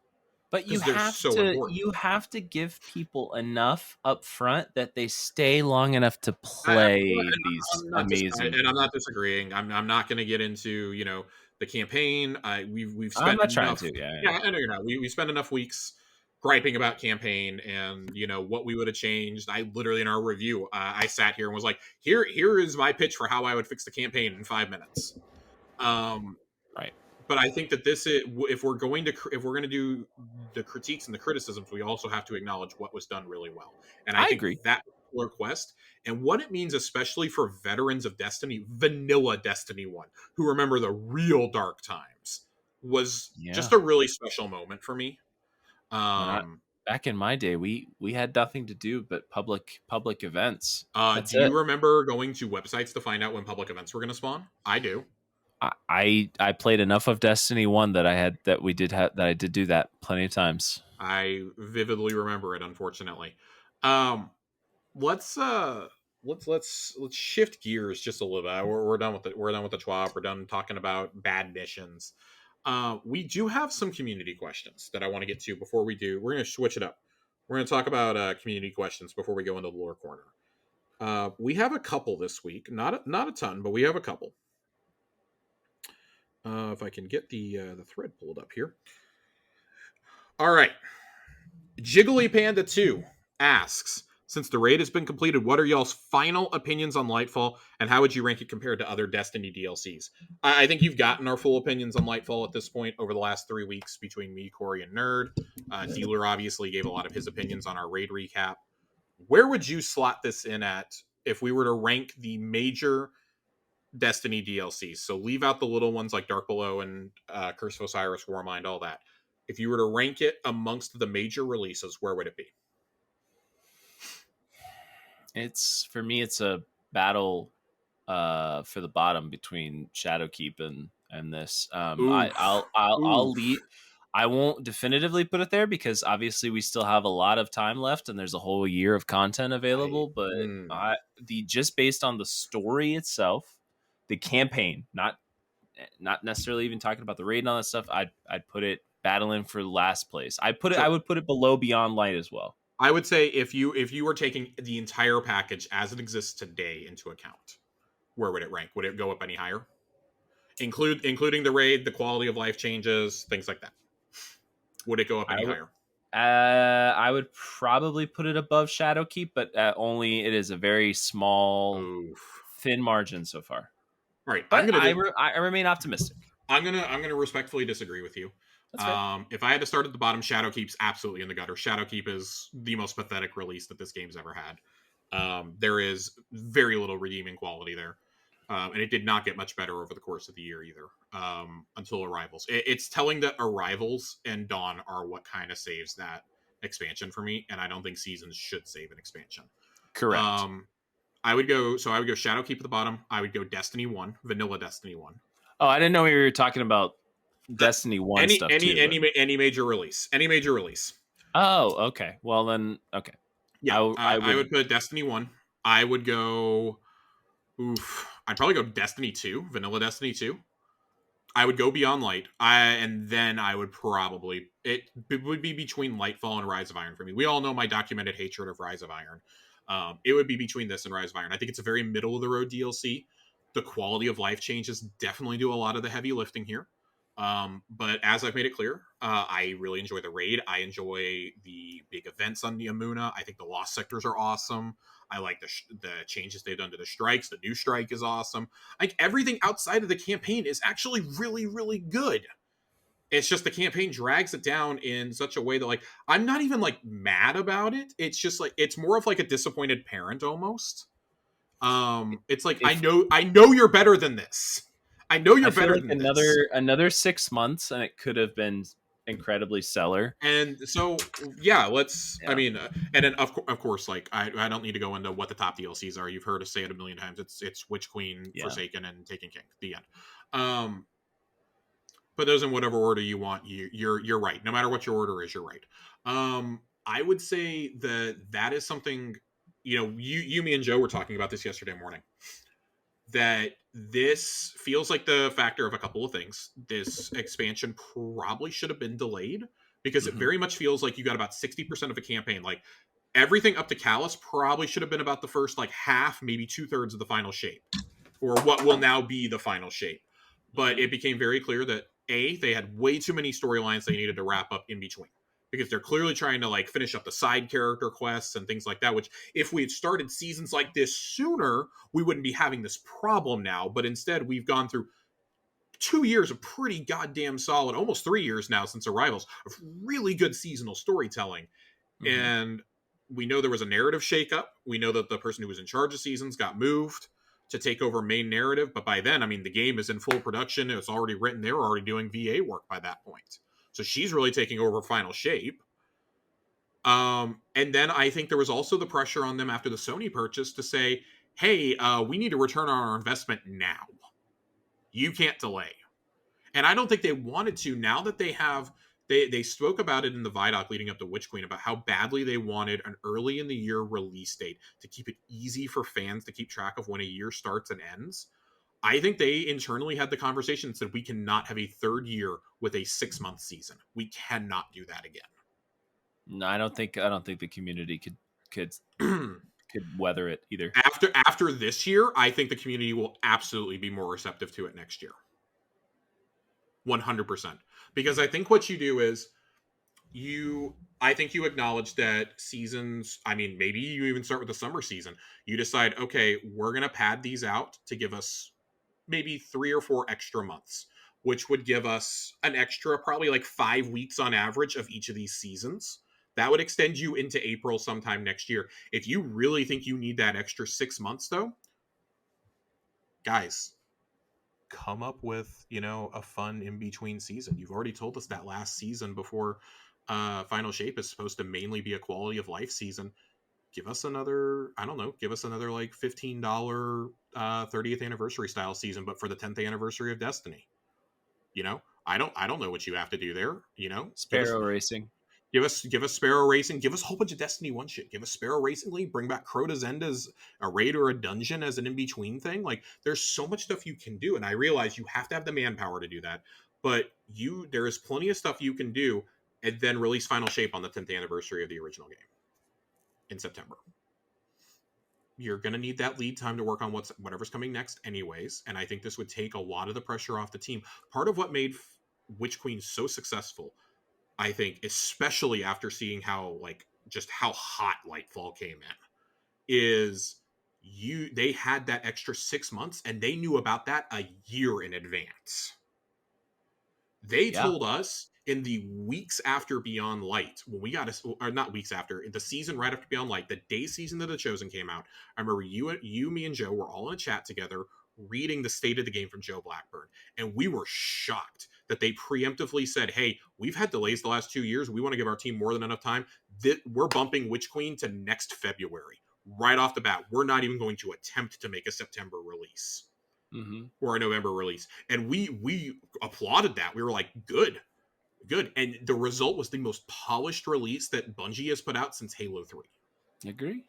but because they're so important. you have to give people enough up front that they stay long enough to I, play these amazing. and I'm not disagreeing. I'm not going to get into the campaign. We've I'm spent not trying enough. to. Yeah, Yeah, I know you're not. We spent enough weeks griping about campaign and what we would have changed. I literally in our review, I sat here and was like, here is my pitch for how I would fix the campaign in 5 minutes. Um, right. but I think that this is if we're going to do the critiques and the criticisms, we also have to acknowledge what was done really well. And I I think agree. that particular quest and what it means, especially for veterans of Destiny, vanilla Destiny 1, who remember the real dark times, was Yeah. just a really special moment for me. When I Um, back in my day, we had nothing to do but public events. That's do it. you remember going to websites to find out when public events were going to spawn? I do. I played enough of Destiny 1 that I did do that plenty of times. I vividly remember it, unfortunately. Um, let's let's shift gears just a little bit. We're done with the TWAB. We're done talking about bad missions. We do have some community questions that I want to get to before we do. We're going to switch it up. We're going to talk about community questions before we go into the lore corner. We have a couple this week, not a ton, but we have a couple. If I can get the thread pulled up here. All right, Jiggly Panda 2 asks, since the raid has been completed, what are y'all's final opinions on Lightfall, and how would you rank it compared to other Destiny DLCs? I think you've gotten our full opinions on Lightfall at this point over the last 3 weeks between me, Corey, and Nerd. Dealer obviously gave a lot of his opinions on our raid recap. Where would you slot this in at if we were to rank the major Destiny DLCs? So leave out the little ones like Dark Below and Curse of Osiris, Warmind, all that. If you were to rank it amongst the major releases, where would it be? It's for me. It's a battle for the bottom between Shadowkeep and this. I'll Oof. leave. I won't definitively put it there because obviously we still have a lot of time left and there's a whole year of content available. But the just based on the story itself, the campaign, not necessarily even talking about the raid and all that stuff, I'd put it battling for last place. I would put it below Beyond Light as well. I would say if you were taking the entire package as it exists today into account, where would it rank? Would it go up any higher? Including the raid, the quality of life changes, things like that. Would it go up any higher? I would probably put it above Shadowkeep, but only it is a very small, thin margin so far. All right, but I remain optimistic. I'm gonna respectfully disagree with you. If I had to start at the bottom, Shadowkeep's absolutely in the gutter. Shadowkeep is the most pathetic release that this game's ever had. There is very little redeeming quality there. And it did not get much better over the course of the year either, until Arrivals. It's telling that Arrivals and Dawn are what kind of saves that expansion for me, and I don't think Seasons should save an expansion. Correct. I would go Shadowkeep at the bottom. I would go Destiny 1, Vanilla Destiny 1. Oh, I didn't know you were talking about Destiny 1 stuff too. Any major release. Any major release. Oh, okay. Well then, okay. Yeah, I would put Destiny 1. I would go... I'd probably go Destiny 2, Vanilla Destiny 2. I would go Beyond Light. And then I would probably... It would be between Lightfall and Rise of Iron for me. We all know my documented hatred of Rise of Iron. It would be between this and Rise of Iron. I think it's a very middle-of-the-road DLC. The quality of life changes definitely do a lot of the heavy lifting here. But as I've made it clear, I really enjoy the raid. I enjoy the big events on the Amuna. I think the Lost Sectors are awesome. I like the changes they've done to the strikes. The new strike is awesome. Like everything outside of the campaign is actually really, really good. It's just the campaign drags it down in such a way that like I'm not even like mad about it. It's just like it's more of like a disappointed parent almost. It's like I know you're better than this. I know you're better than another 6 months, and it could have been incredibly stellar. And so, yeah, let's. Yeah. I mean, and then of course, like I don't need to go into what the top DLCs are. You've heard us say it a million times. It's Witch Queen, Forsaken, and Taken King. The end. Put those in whatever order you want. You're right. No matter what your order is, you're right. I would say that is something. You know, you, me, and Joe were talking about this yesterday morning. That this feels like the factor of a couple of things. This expansion probably should have been delayed because it very much feels like you got about 60% of a campaign. Like everything up to Callus probably should have been about the first like half, maybe 2/3 of the final shape, or what will now be the final shape. But it became very clear that they had way too many storylines they needed to wrap up in between. Because they're clearly trying to like finish up the side character quests and things like that, which if we had started seasons like this sooner, we wouldn't be having this problem now. But instead, we've gone through 2 years of pretty goddamn solid, almost 3 years now since Arrivals, of really good seasonal storytelling. And we know there was a narrative shakeup. We know that the person who was in charge of seasons got moved to take over main narrative. But by then, I mean, the game is in full production. It's already written. They were already doing VA work by that point. So she's really taking over final shape. And then I think there was also the pressure on them after the Sony purchase to say, hey, we need to return on our investment now. You can't delay. And I don't think they wanted to. Now that they have, they spoke about it in the Vidoc leading up to Witch Queen about how badly they wanted an early in the year release date to keep it easy for fans to keep track of when a year starts and ends. I think they internally had the conversation and said we cannot have a third year with a 6-month season. We cannot do that again. No, I don't think the community could could weather it either. After this year, I think the community will absolutely be more receptive to it next year. 100%. Because I think what you do is I think you acknowledge that seasons, I mean, maybe you even start with the summer season. You decide, okay, we're going to pad these out to give us maybe 3 or 4 extra months, which would give us an extra probably like 5 weeks on average of each of these seasons. That would extend you into April sometime next year. If you really think you need that extra 6 months, though, guys, come up with, a fun in between season. You've already told us that last season before Final Shape is supposed to mainly be a quality of life season. Give us another, I don't know, give us another like $15 30th anniversary style season, but for the 10th anniversary of Destiny. I don't know what you have to do there. Sparrow Racing. Give us Sparrow Racing. Give us a whole bunch of Destiny 1 shit. Give us Sparrow Racing League. Bring back Crota's End as a raid or a dungeon as an in-between thing. Like, there's so much stuff you can do, and I realize you have to have the manpower to do that. But there is plenty of stuff you can do, and then release Final Shape on the 10th anniversary of the original game in September. You're going to need that lead time to work on whatever's coming next anyways, and I think this would take a lot of the pressure off the team. Part of what made Witch Queen so successful, I think, especially after seeing how hot Lightfall came in, is they had that extra 6 months, and they knew about that a year in advance. They told us in the weeks after Beyond Light, when we got or not weeks after, the season right after Beyond Light, the day season that The Chosen came out. I remember you, me, and Joe were all in a chat together reading the state of the game from Joe Blackburn, and we were shocked that they preemptively said, hey, we've had delays the last 2 years. We want to give our team more than enough time. We're bumping Witch Queen to next February. Right off the bat, we're not even going to attempt to make a September release or a November release. And we applauded that. We were like, good. And the result was the most polished release that Bungie has put out since Halo 3. Agree.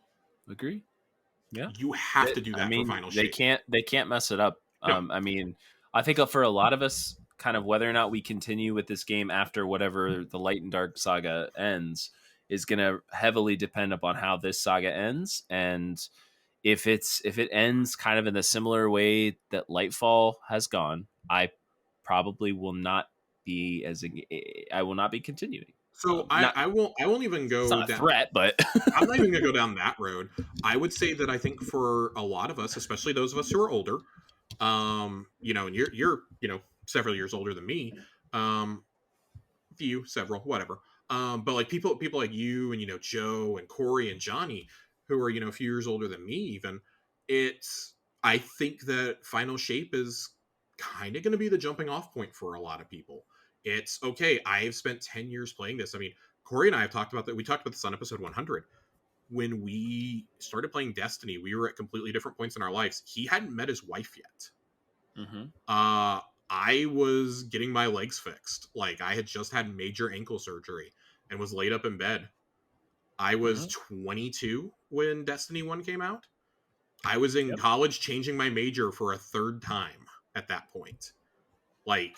Yeah. You have to do that for Final Shape. They can't mess it up. No. I mean, I think for a lot of us, kind of whether or not we continue with this game after whatever the Light and Dark saga ends is going to heavily depend upon how this saga ends. And if it ends kind of in a similar way that Lightfall has gone, I probably will not be I will not be continuing. So I won't even go. It's not a threat, but I'm not even gonna go down that road. I would say that I think for a lot of us, especially those of us who are older, and you're several years older than me, several, whatever. But like people like you and Joe and Corey and Johnny, who are a few years older than me, even. I think that Final Shape is kind of going to be the jumping off point for a lot of people. It's okay. I've spent 10 years playing this. I mean, Corey and I have talked about that. We talked about this on episode 100. When we started playing Destiny, we were at completely different points in our lives. He hadn't met his wife yet. I was getting my legs fixed. Like, I had just had major ankle surgery and was laid up in bed. I was 22 when Destiny 1 came out. I was in college changing my major for a third time at that point. Like,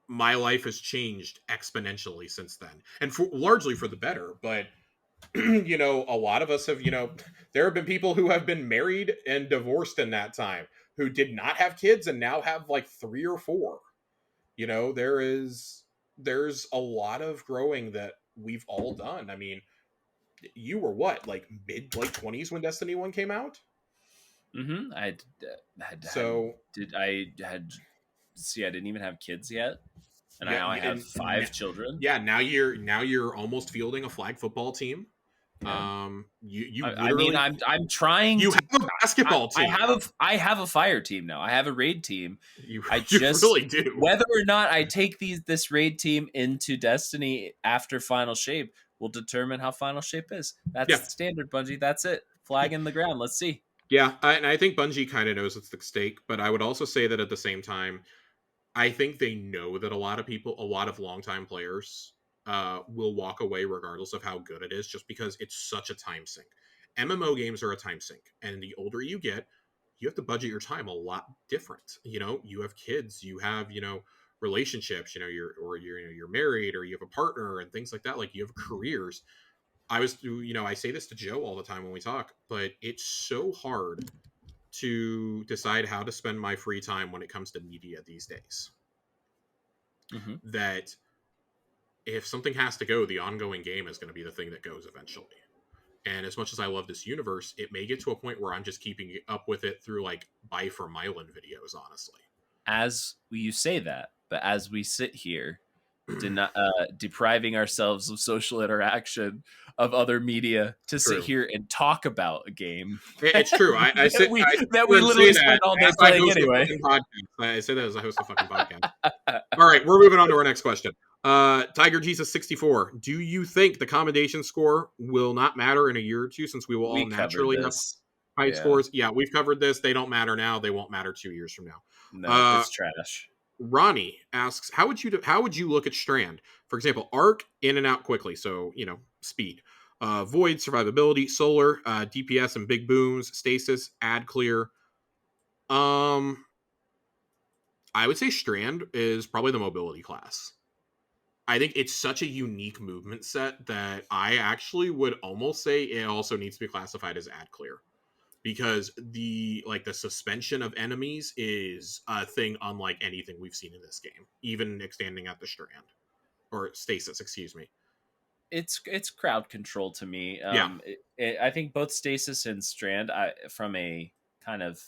my life has changed exponentially since then, and largely for the better. But a lot of us have, there have been people who have been married and divorced in that time who did not have kids and now have like 3 or 4. There's a lot of growing that we've all done. I mean, you were what, like mid late 20s when Destiny 1 came out? I didn't even have kids yet, and I have 5 children. Yeah, now you're almost fielding a flag football team. Yeah. You I mean, I'm trying. You have a basketball team. I have a fire team now. I have a raid team. You really do. Whether or not I take this raid team into Destiny after Final Shape will determine how Final Shape is. That's standard, Bungie. That's it. Flag in the ground. Let's see. Yeah, and I think Bungie kind of knows it's the stake, but I would also say that at the same time, I think they know that a lot of longtime players will walk away regardless of how good it is, just because it's such a time sink. MMO games are a time sink, and the older you get, you have to budget your time a lot different. You have kids, you have relationships, you're married, or you have a partner and things like that. Like, you have careers. I say this to Joe all the time when we talk, but it's so hard to decide how to spend my free time when it comes to media these days. Mm-hmm. That if something has to go, the ongoing game is going to be the thing that goes eventually. And as much as I love this universe, it may get to a point where I'm just keeping up with it through like Buy for Mylan videos, honestly. As you say that, but as we sit here, depriving ourselves of social interaction of other media to sit True. here and talk about a game It's true. that we I sit that here we and say literally that spend all day as I playing host a anyway. fucking podcast. I say that as I host a fucking podcast. All right, we're moving on to our next question. Tiger Jesus 64. Do you think the commendation score will not matter in a year or two since we will all We covered naturally have this. high Yeah. scores? Yeah, we've covered this. They don't matter now. They won't matter 2 years from now. No, it's trash. Ronnie asks, how would you look at Strand? For example, arc, in and out quickly, so speed. Void, survivability, solar, DPS and big booms, stasis, ad clear. Um, I would say Strand is probably the mobility class. I think it's such a unique movement set that I actually would almost say it also needs to be classified as ad clear, because the suspension of enemies is a thing unlike anything we've seen in this game, even extending at the Strand or stasis, excuse me. It's crowd control to me. Yeah, I think both stasis and strand, from a kind of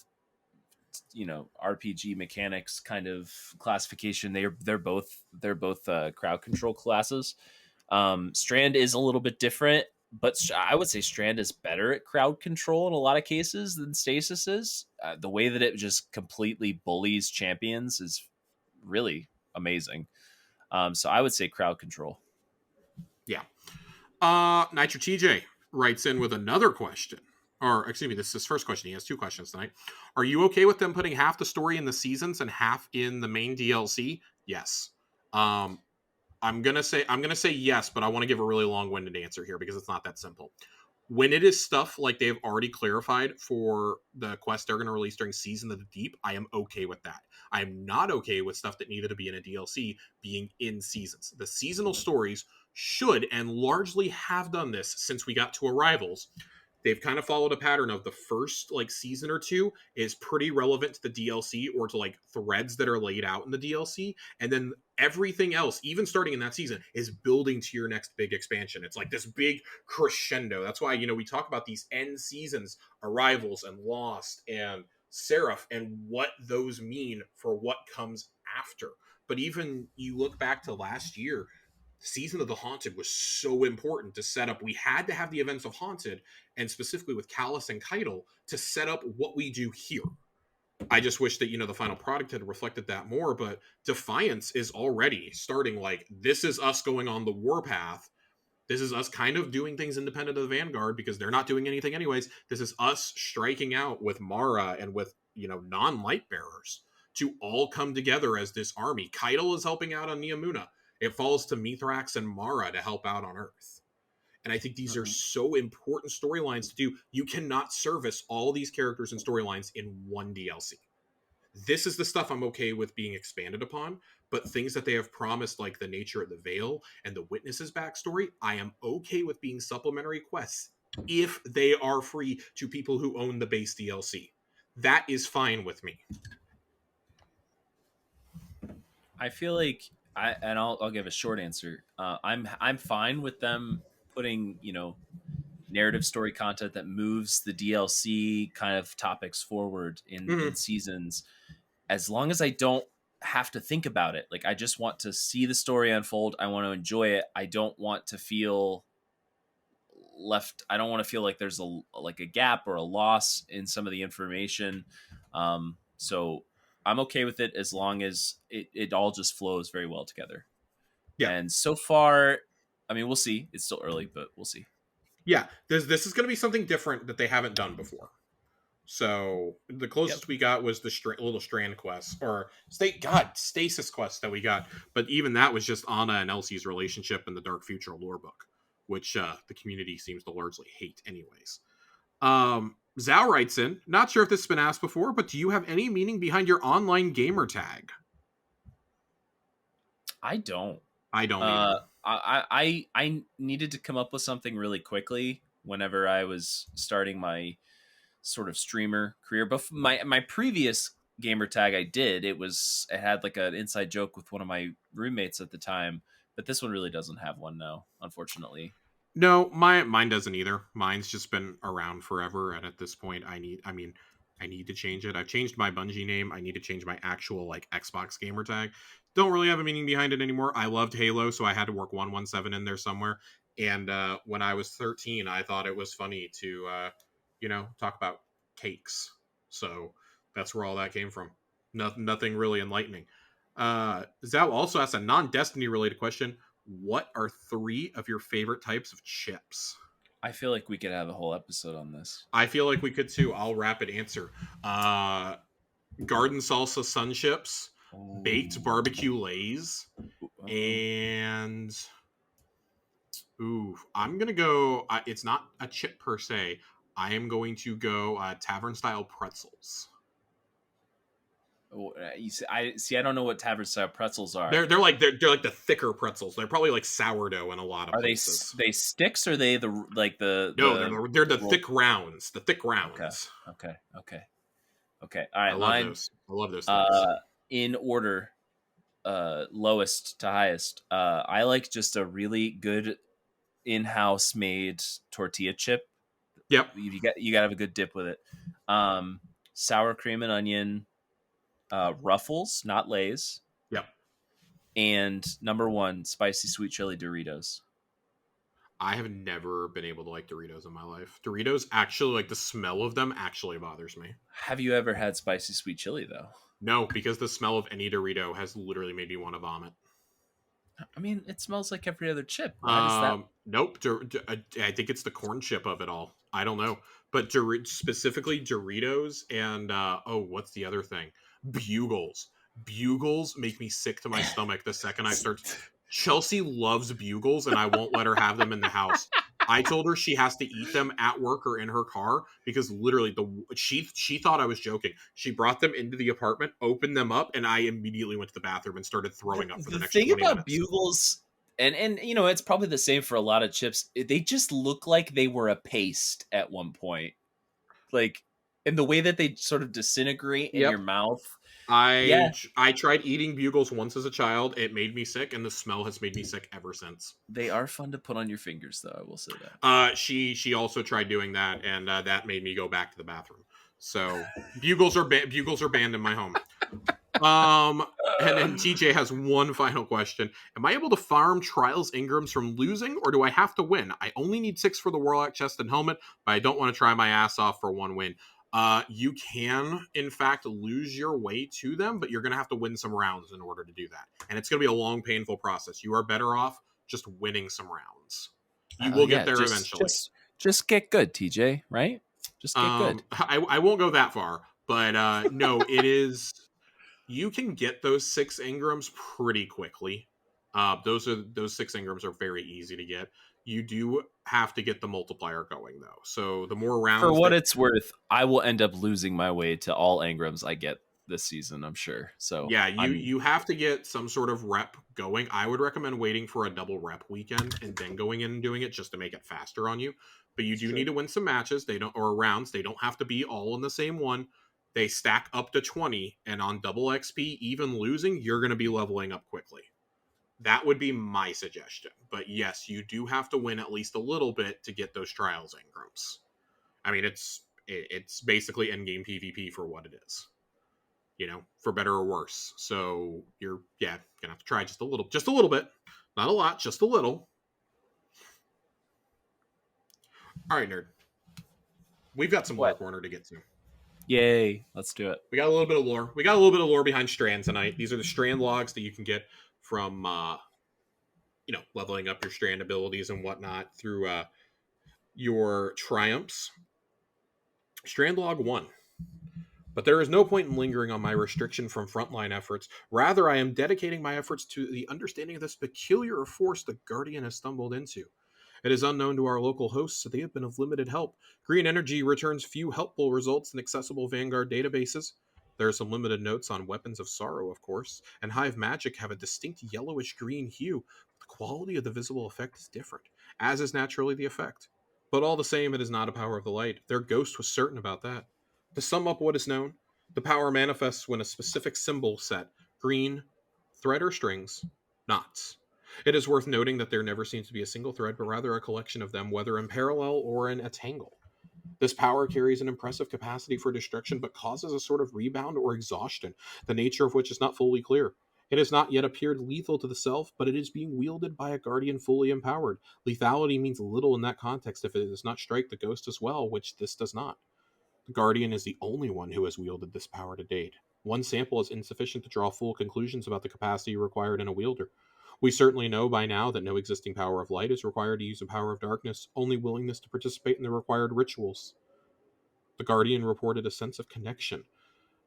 RPG mechanics kind of classification, they're both crowd control classes. Strand is a little bit different, but I would say Strand is better at crowd control in a lot of cases than Stasis is. The way that it just completely bullies champions is really amazing. So I would say crowd control. yeah. Nitro TJ writes in with another question. Or, excuse me, this is his first question. He has two questions tonight. Are you okay with them putting half the story in the seasons and half in the main DLC? Yes. I'm gonna say yes, but I want to give a really long-winded answer here because it's not that simple. When it is stuff like they've already clarified for the quest they're going to release during Season of the Deep, I am okay with that. I am not okay with stuff that needed to be in a DLC being in seasons. The seasonal stories should and largely have done this since we got to Arrivals. They've kind of followed a pattern of the first season or two is pretty relevant to the DLC or to threads that are laid out in the DLC, and then everything else, even starting in that season, is building to your next big expansion. It's like this big crescendo. That's why we talk about these end seasons, Arrivals and Lost and Seraph, and what those mean for what comes after. But even you look back to last year, Season of the Haunted was so important to set up. We had to have the events of Haunted, and specifically with Callus and Keitel, to set up what we do here. I just wish that the final product had reflected that more. But Defiance is already starting this is us going on the warpath. This is us kind of doing things independent of the Vanguard because they're not doing anything anyways. This is us striking out with Mara and with non-light bearers to all come together as this army. Keitel is helping out on Neomuna. It falls to Mithrax and Mara to help out on Earth. And I think these are so important storylines to do. You cannot service all these characters and storylines in one DLC. This is the stuff I'm okay with being expanded upon, but things that they have promised, like the nature of the Veil and the Witness's backstory, I am okay with being supplementary quests if they are free to people who own the base DLC. That is fine with me. I feel like I'll give a short answer. I'm fine with them putting narrative story content that moves the DLC kind of topics forward in seasons, as long as I don't have to think about it. Like, I just want to see the story unfold. I want to enjoy it. I don't want to feel left. I don't want to feel like there's a gap or a loss in some of the information. So I'm okay with it as long as it all just flows very well together. Yeah. And so far, I mean, we'll see. It's still early, but we'll see. Yeah, this is going to be something different that they haven't done before. So the closest we got was the little Strand quest, or Stasis quest that we got. But even that was just Anna and Elsie's relationship in the Dark Future lore book, which the community seems to largely hate anyways. Zal writes in, not sure if this has been asked before, but do you have any meaning behind your online gamer tag? I don't. I don't either. I needed to come up with something really quickly whenever I was starting my sort of streamer career. But my previous gamer tag it had like an inside joke with one of my roommates at the time, but this one really doesn't have one now, unfortunately. No, mine doesn't either. Mine's just been around forever, and at this point, I need to change it. I've changed my Bungie name. I need to change my actual like Xbox gamer tag. Don't really have a meaning behind it anymore. I loved Halo, so I had to work 117 in there somewhere. And when I was 13, I thought it was funny to talk about cakes. So that's where all that came from. Nothing really enlightening. Zhao also asked a non-Destiny related question. What are 3 of your favorite types of chips? I feel like we could have a whole episode on this. I feel like we could too. I'll rapid answer. Garden salsa sun chips, baked barbecue lays, and I'm gonna go. It's not a chip per se. I am going to go tavern style pretzels. You see, I don't know what tavern style pretzels are. They're like the thicker pretzels. They're probably like sourdough in a lot of Are places. they sticks? Or are they No, they're the thick rounds. The thick rounds. Okay. All right, I love those. I love those things. In order, lowest to highest. I like just a really good in-house made tortilla chip. Yep. You gotta have a good dip with it. Sour cream and onion. Ruffles, not Lay's. Yep. And number 1, spicy sweet chili Doritos. I have never been able to like Doritos in my life. Doritos actually, like the smell of them actually bothers me. Have you ever had spicy sweet chili though? No, because the smell of any Dorito has literally made me want to vomit. I mean, it smells like every other chip. Why does that? Nope. I think it's the corn chip of it all. I don't know, but specifically Doritos and what's the other thing? Bugles. Bugles make me sick to my stomach the second I start. Chelsea loves Bugles, and I won't let her have them in the house. I told her she has to eat them at work or in her car because literally she thought I was joking. She brought them into the apartment, opened them up, and I immediately went to the bathroom and started throwing up for the next 20 minutes. The thing about Bugles, and it's probably the same for a lot of chips. They just look like they were a paste at one point, like in the way that they sort of disintegrate in your mouth. I tried eating Bugles once as a child. It made me sick, and the smell has made me sick ever since. They are fun to put on your fingers, though. I will say that. She also tried doing that, and that made me go back to the bathroom. So Bugles are banned in my home. And then TJ has one final question. Am I able to farm Trials Ingrams from losing, or do I have to win? I only need 6 for the Warlock chest and helmet, but I don't want to try my ass off for 1 win. You can, in fact, lose your way to them, but you're going to have to win some rounds in order to do that. And it's going to be a long, painful process. You are better off just winning some rounds. You will get there eventually. Just get good, TJ, right? Just get good. I won't go that far, but no, it is... You can get those 6 Ingrams pretty quickly. Those 6 Ingrams are very easy to get. You do have to get the multiplier going, though. So the more rounds... For what it's worth, I will end up losing my way to all Engrams I get this season, I'm sure. So yeah, you have to get some sort of rep going. I would recommend waiting for a double rep weekend and then going in and doing it just to make it faster on you. But you do need to win some matches. Or rounds. They don't have to be all in the same one. They stack up to 20, and on double XP, even losing, you're going to be leveling up quickly. That would be my suggestion. But yes, you do have to win at least a little bit to get those Trials Ingrams. I mean, it's basically endgame PvP for what it is. For better or worse. So you're gonna have to try just a little bit. Not a lot, just a little. All right, nerd. We've got some lore corner to get to. Yay, let's do it. We got a little bit of lore. We got a little bit of lore behind Strand tonight. These are the Strand logs that you can get from, leveling up your Strand abilities and whatnot through your triumphs. Strand log 1. But there is no point in lingering on my restriction from frontline efforts. Rather, I am dedicating my efforts to the understanding of this peculiar force the Guardian has stumbled into. It is unknown to our local hosts, so they have been of limited help. Green energy returns few helpful results in accessible Vanguard databases. There are some limited notes on weapons of sorrow, of course, and Hive Magic have a distinct yellowish green hue. The quality of the visible effect is different, as is naturally the effect. But all the same, it is not a power of the light. Their ghost was certain about that. To sum up what is known, the power manifests when a specific symbol set, green, thread or strings, knots. It is worth noting that there never seems to be a single thread, but rather a collection of them, whether in parallel or in a tangle. This power carries an impressive capacity for destruction, but causes a sort of rebound or exhaustion, the nature of which is not fully clear. It has not yet appeared lethal to the self, but it is being wielded by a guardian fully empowered. Lethality means little in that context if it does not strike the ghost as well, which this does not. The guardian is the only one who has wielded this power to date. One sample is insufficient to draw full conclusions about the capacity required in a wielder. We certainly know by now that no existing power of light is required to use a power of darkness, only willingness to participate in the required rituals. The Guardian reported a sense of connection,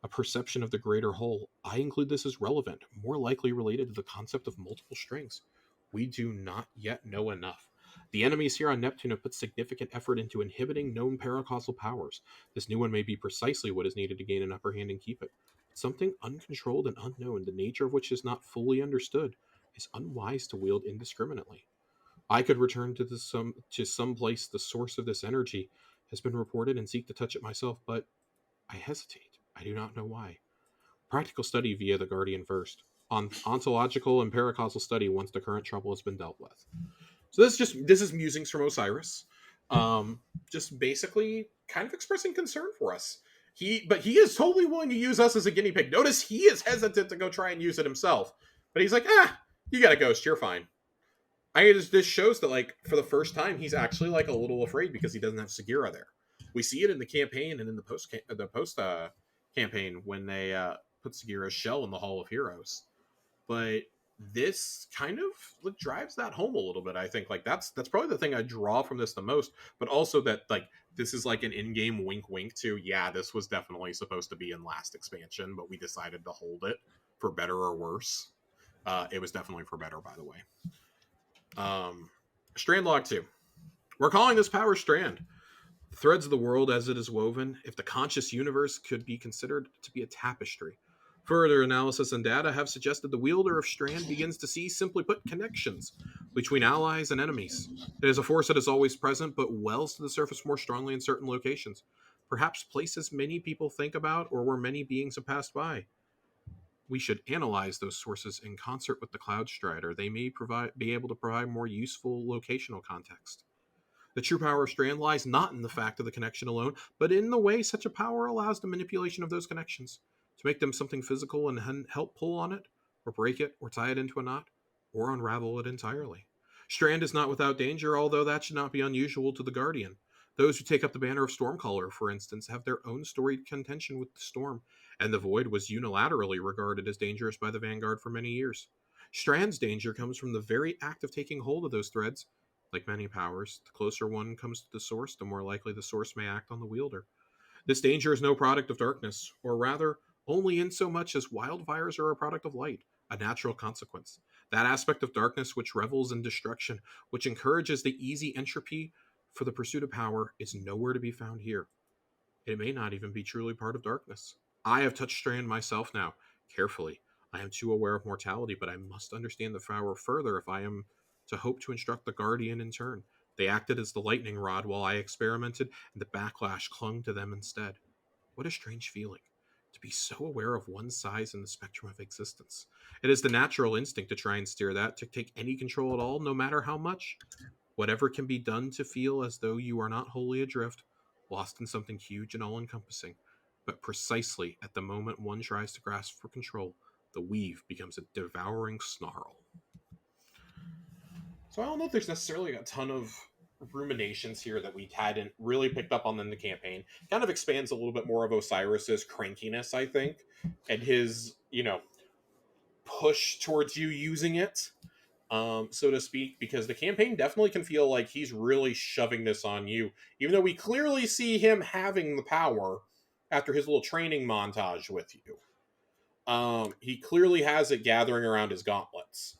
a perception of the greater whole. I include this as relevant, more likely related to the concept of multiple strings. We do not yet know enough. The enemies here on Neptune have put significant effort into inhibiting known paracausal powers. This new one may be precisely what is needed to gain an upper hand and keep it. Something uncontrolled and unknown, the nature of which is not fully understood, is unwise to wield indiscriminately. I could return to some place the source of this energy has been reported and seek to touch it myself, but I hesitate. I do not know why. Practical study via the Guardian first. On ontological and paracausal study once the current trouble has been dealt with. So this is musings from Osiris. Just basically kind of expressing concern for us. He is totally willing to use us as a guinea pig. Notice he is hesitant to go try and use it himself. But he's like, you got a ghost, you're fine. This shows that like for the first time he's actually like a little afraid because he doesn't have Segura there. We see it in the campaign and in the post campaign when they put Segura's shell in the Hall of Heroes. But this kind of like, drives that home a little bit. I think like that's probably the thing I draw from this the most. But also that like this is like an in-game wink to this was definitely supposed to be in last expansion, but we decided to hold it for better or worse. It was definitely for better, by the way. Strand log 2. We're calling this power Strand. The threads of the world as it is woven, if the conscious universe could be considered to be a tapestry. Further analysis and data have suggested the wielder of Strand begins to see, simply put, connections between allies and enemies. It is a force that is always present, but wells to the surface more strongly in certain locations. Perhaps places many people think about or where many beings have passed by. We should analyze those sources in concert with the Cloud Strider. They may be able to provide more useful locational context. The true power of Strand lies not in the fact of the connection alone, but in the way such a power allows the manipulation of those connections to make them something physical and help pull on it, or break it, or tie it into a knot, or unravel it entirely. Strand is not without danger, although that should not be unusual to the Guardian. Those who take up the banner of Stormcaller, for instance, have their own storied contention with the Storm, and the Void was unilaterally regarded as dangerous by the Vanguard for many years. Strand's danger comes from the very act of taking hold of those threads. Like many powers, the closer one comes to the source, the more likely the source may act on the wielder. This danger is no product of darkness, or rather, only in so much as wildfires are a product of light, a natural consequence. That aspect of darkness which revels in destruction, which encourages the easy entropy for the pursuit of power, is nowhere to be found here. It may not even be truly part of darkness. I have touched Strand myself now, carefully. I am too aware of mortality, but I must understand the power further if I am to hope to instruct the Guardian in turn. They acted as the lightning rod while I experimented, and the backlash clung to them instead. What a strange feeling, to be so aware of one size in the spectrum of existence. It is the natural instinct to try and steer that, to take any control at all, no matter how much. Whatever can be done to feel as though you are not wholly adrift, lost in something huge and all-encompassing. But precisely at the moment one tries to grasp for control, the weave becomes a devouring snarl. So I don't know if there's necessarily a ton of ruminations here that we hadn't really picked up on in the campaign. Kind of expands a little bit more of Osiris's crankiness, I think, and his, push towards you using it, so to speak, because the campaign definitely can feel like he's really shoving this on you, even though we clearly see him having the power after his little training montage with you. He clearly has it gathering around his gauntlets.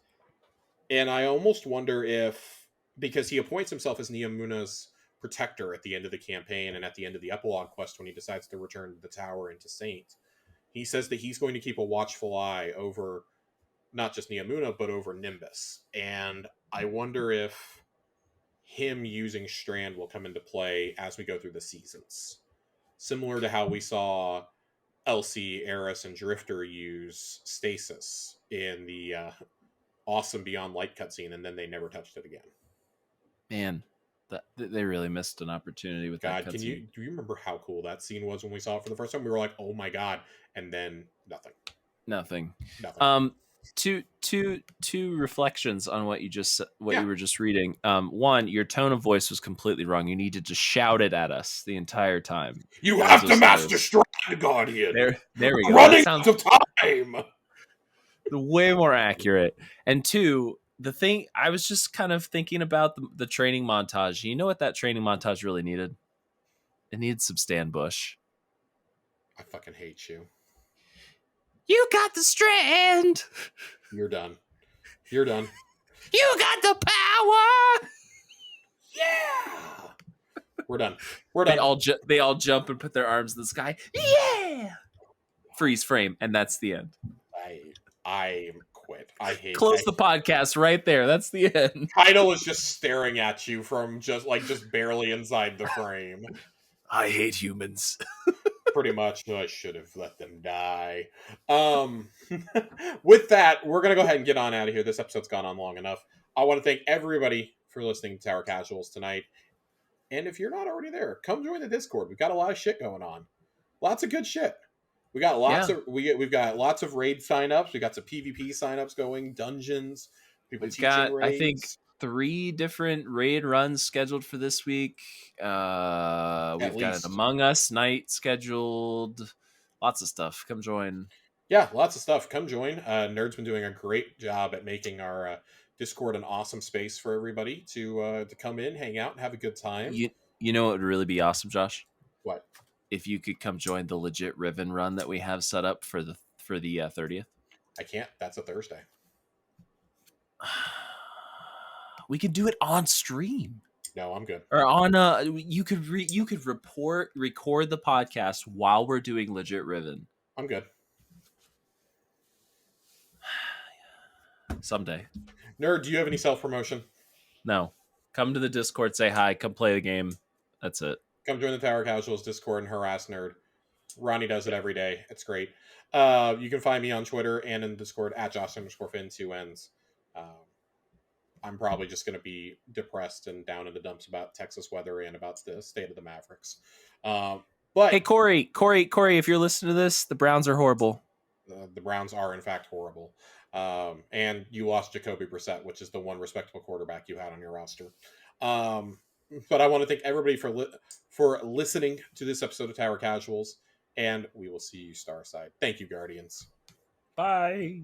And I almost wonder if, because he appoints himself as Neomuna's protector at the end of the campaign and at the end of the epilogue quest when he decides to return to the tower and to Saint, he says that he's going to keep a watchful eye over not just Neomuna, but over Nimbus. And I wonder if him using Strand will come into play as we go through the seasons. Similar to how we saw Elsie, Eris, and Drifter use Stasis in the awesome Beyond Light cutscene, and then they never touched it again. Man, they really missed an opportunity with that God, do you remember how cool that scene was when we saw it for the first time? We were like, oh my God. And then nothing. Two reflections on what you were just reading. One, your tone of voice was completely wrong. You needed to shout it at us the entire time. You have to master Strand, Guardian. There we go. Running out of time. Way more accurate. And two, the thing I was just kind of thinking about the training montage. You know what that training montage really needed? It needed some Stan Bush. I fucking hate you. You got the Strand. You're done. You got the power. Yeah. We're done. They all jump and put their arms in the sky. Yeah. Freeze frame, and that's the end. I quit. I hate. Close the podcast right there. That's the end. Tidal is just staring at you from just barely inside the frame. I hate humans. Pretty much. I should have let them die. With that, we're going to go ahead and get on out of here. This episode's gone on long enough. I want to thank everybody for listening to Tower Casuals tonight. And if you're not already there, come join the Discord. We've got a lot of shit going on. Lots of good shit. We got we've got lots of raid signups. We got some PvP signups going, dungeons, people teaching raids. I think 3 different raid runs scheduled for this week. We've got an Among Us night scheduled. Lots of stuff. Come join. Yeah, lots of stuff. Come join. Nerd's been doing a great job at making our Discord an awesome space for everybody to come in, hang out, and have a good time. You know what would really be awesome, Josh? What? If you could come join the legit Riven run that we have set up for the 30th. I can't. That's a Thursday. We could do it on stream. No, I'm good. Or on you could record the podcast while we're doing legit Riven. I'm good. Someday. Nerd, do you have any self-promotion? No. Come to the Discord, say hi, come play the game. That's it. Come join the Tower Casuals Discord and harass Nerd. Ronnie does it every day. It's great. You can find me on Twitter and in the Discord at Josh_Finn, 2 N's. I'm probably just going to be depressed and down in the dumps about Texas weather and about the state of the Mavericks. But hey, Corey, if you're listening to this, the Browns are horrible. The Browns are, in fact, horrible. And you lost Jacoby Brissett, which is the one respectable quarterback you had on your roster. But I want to thank everybody for listening to this episode of Tower Casuals, and we will see you Starside. Thank you, Guardians. Bye.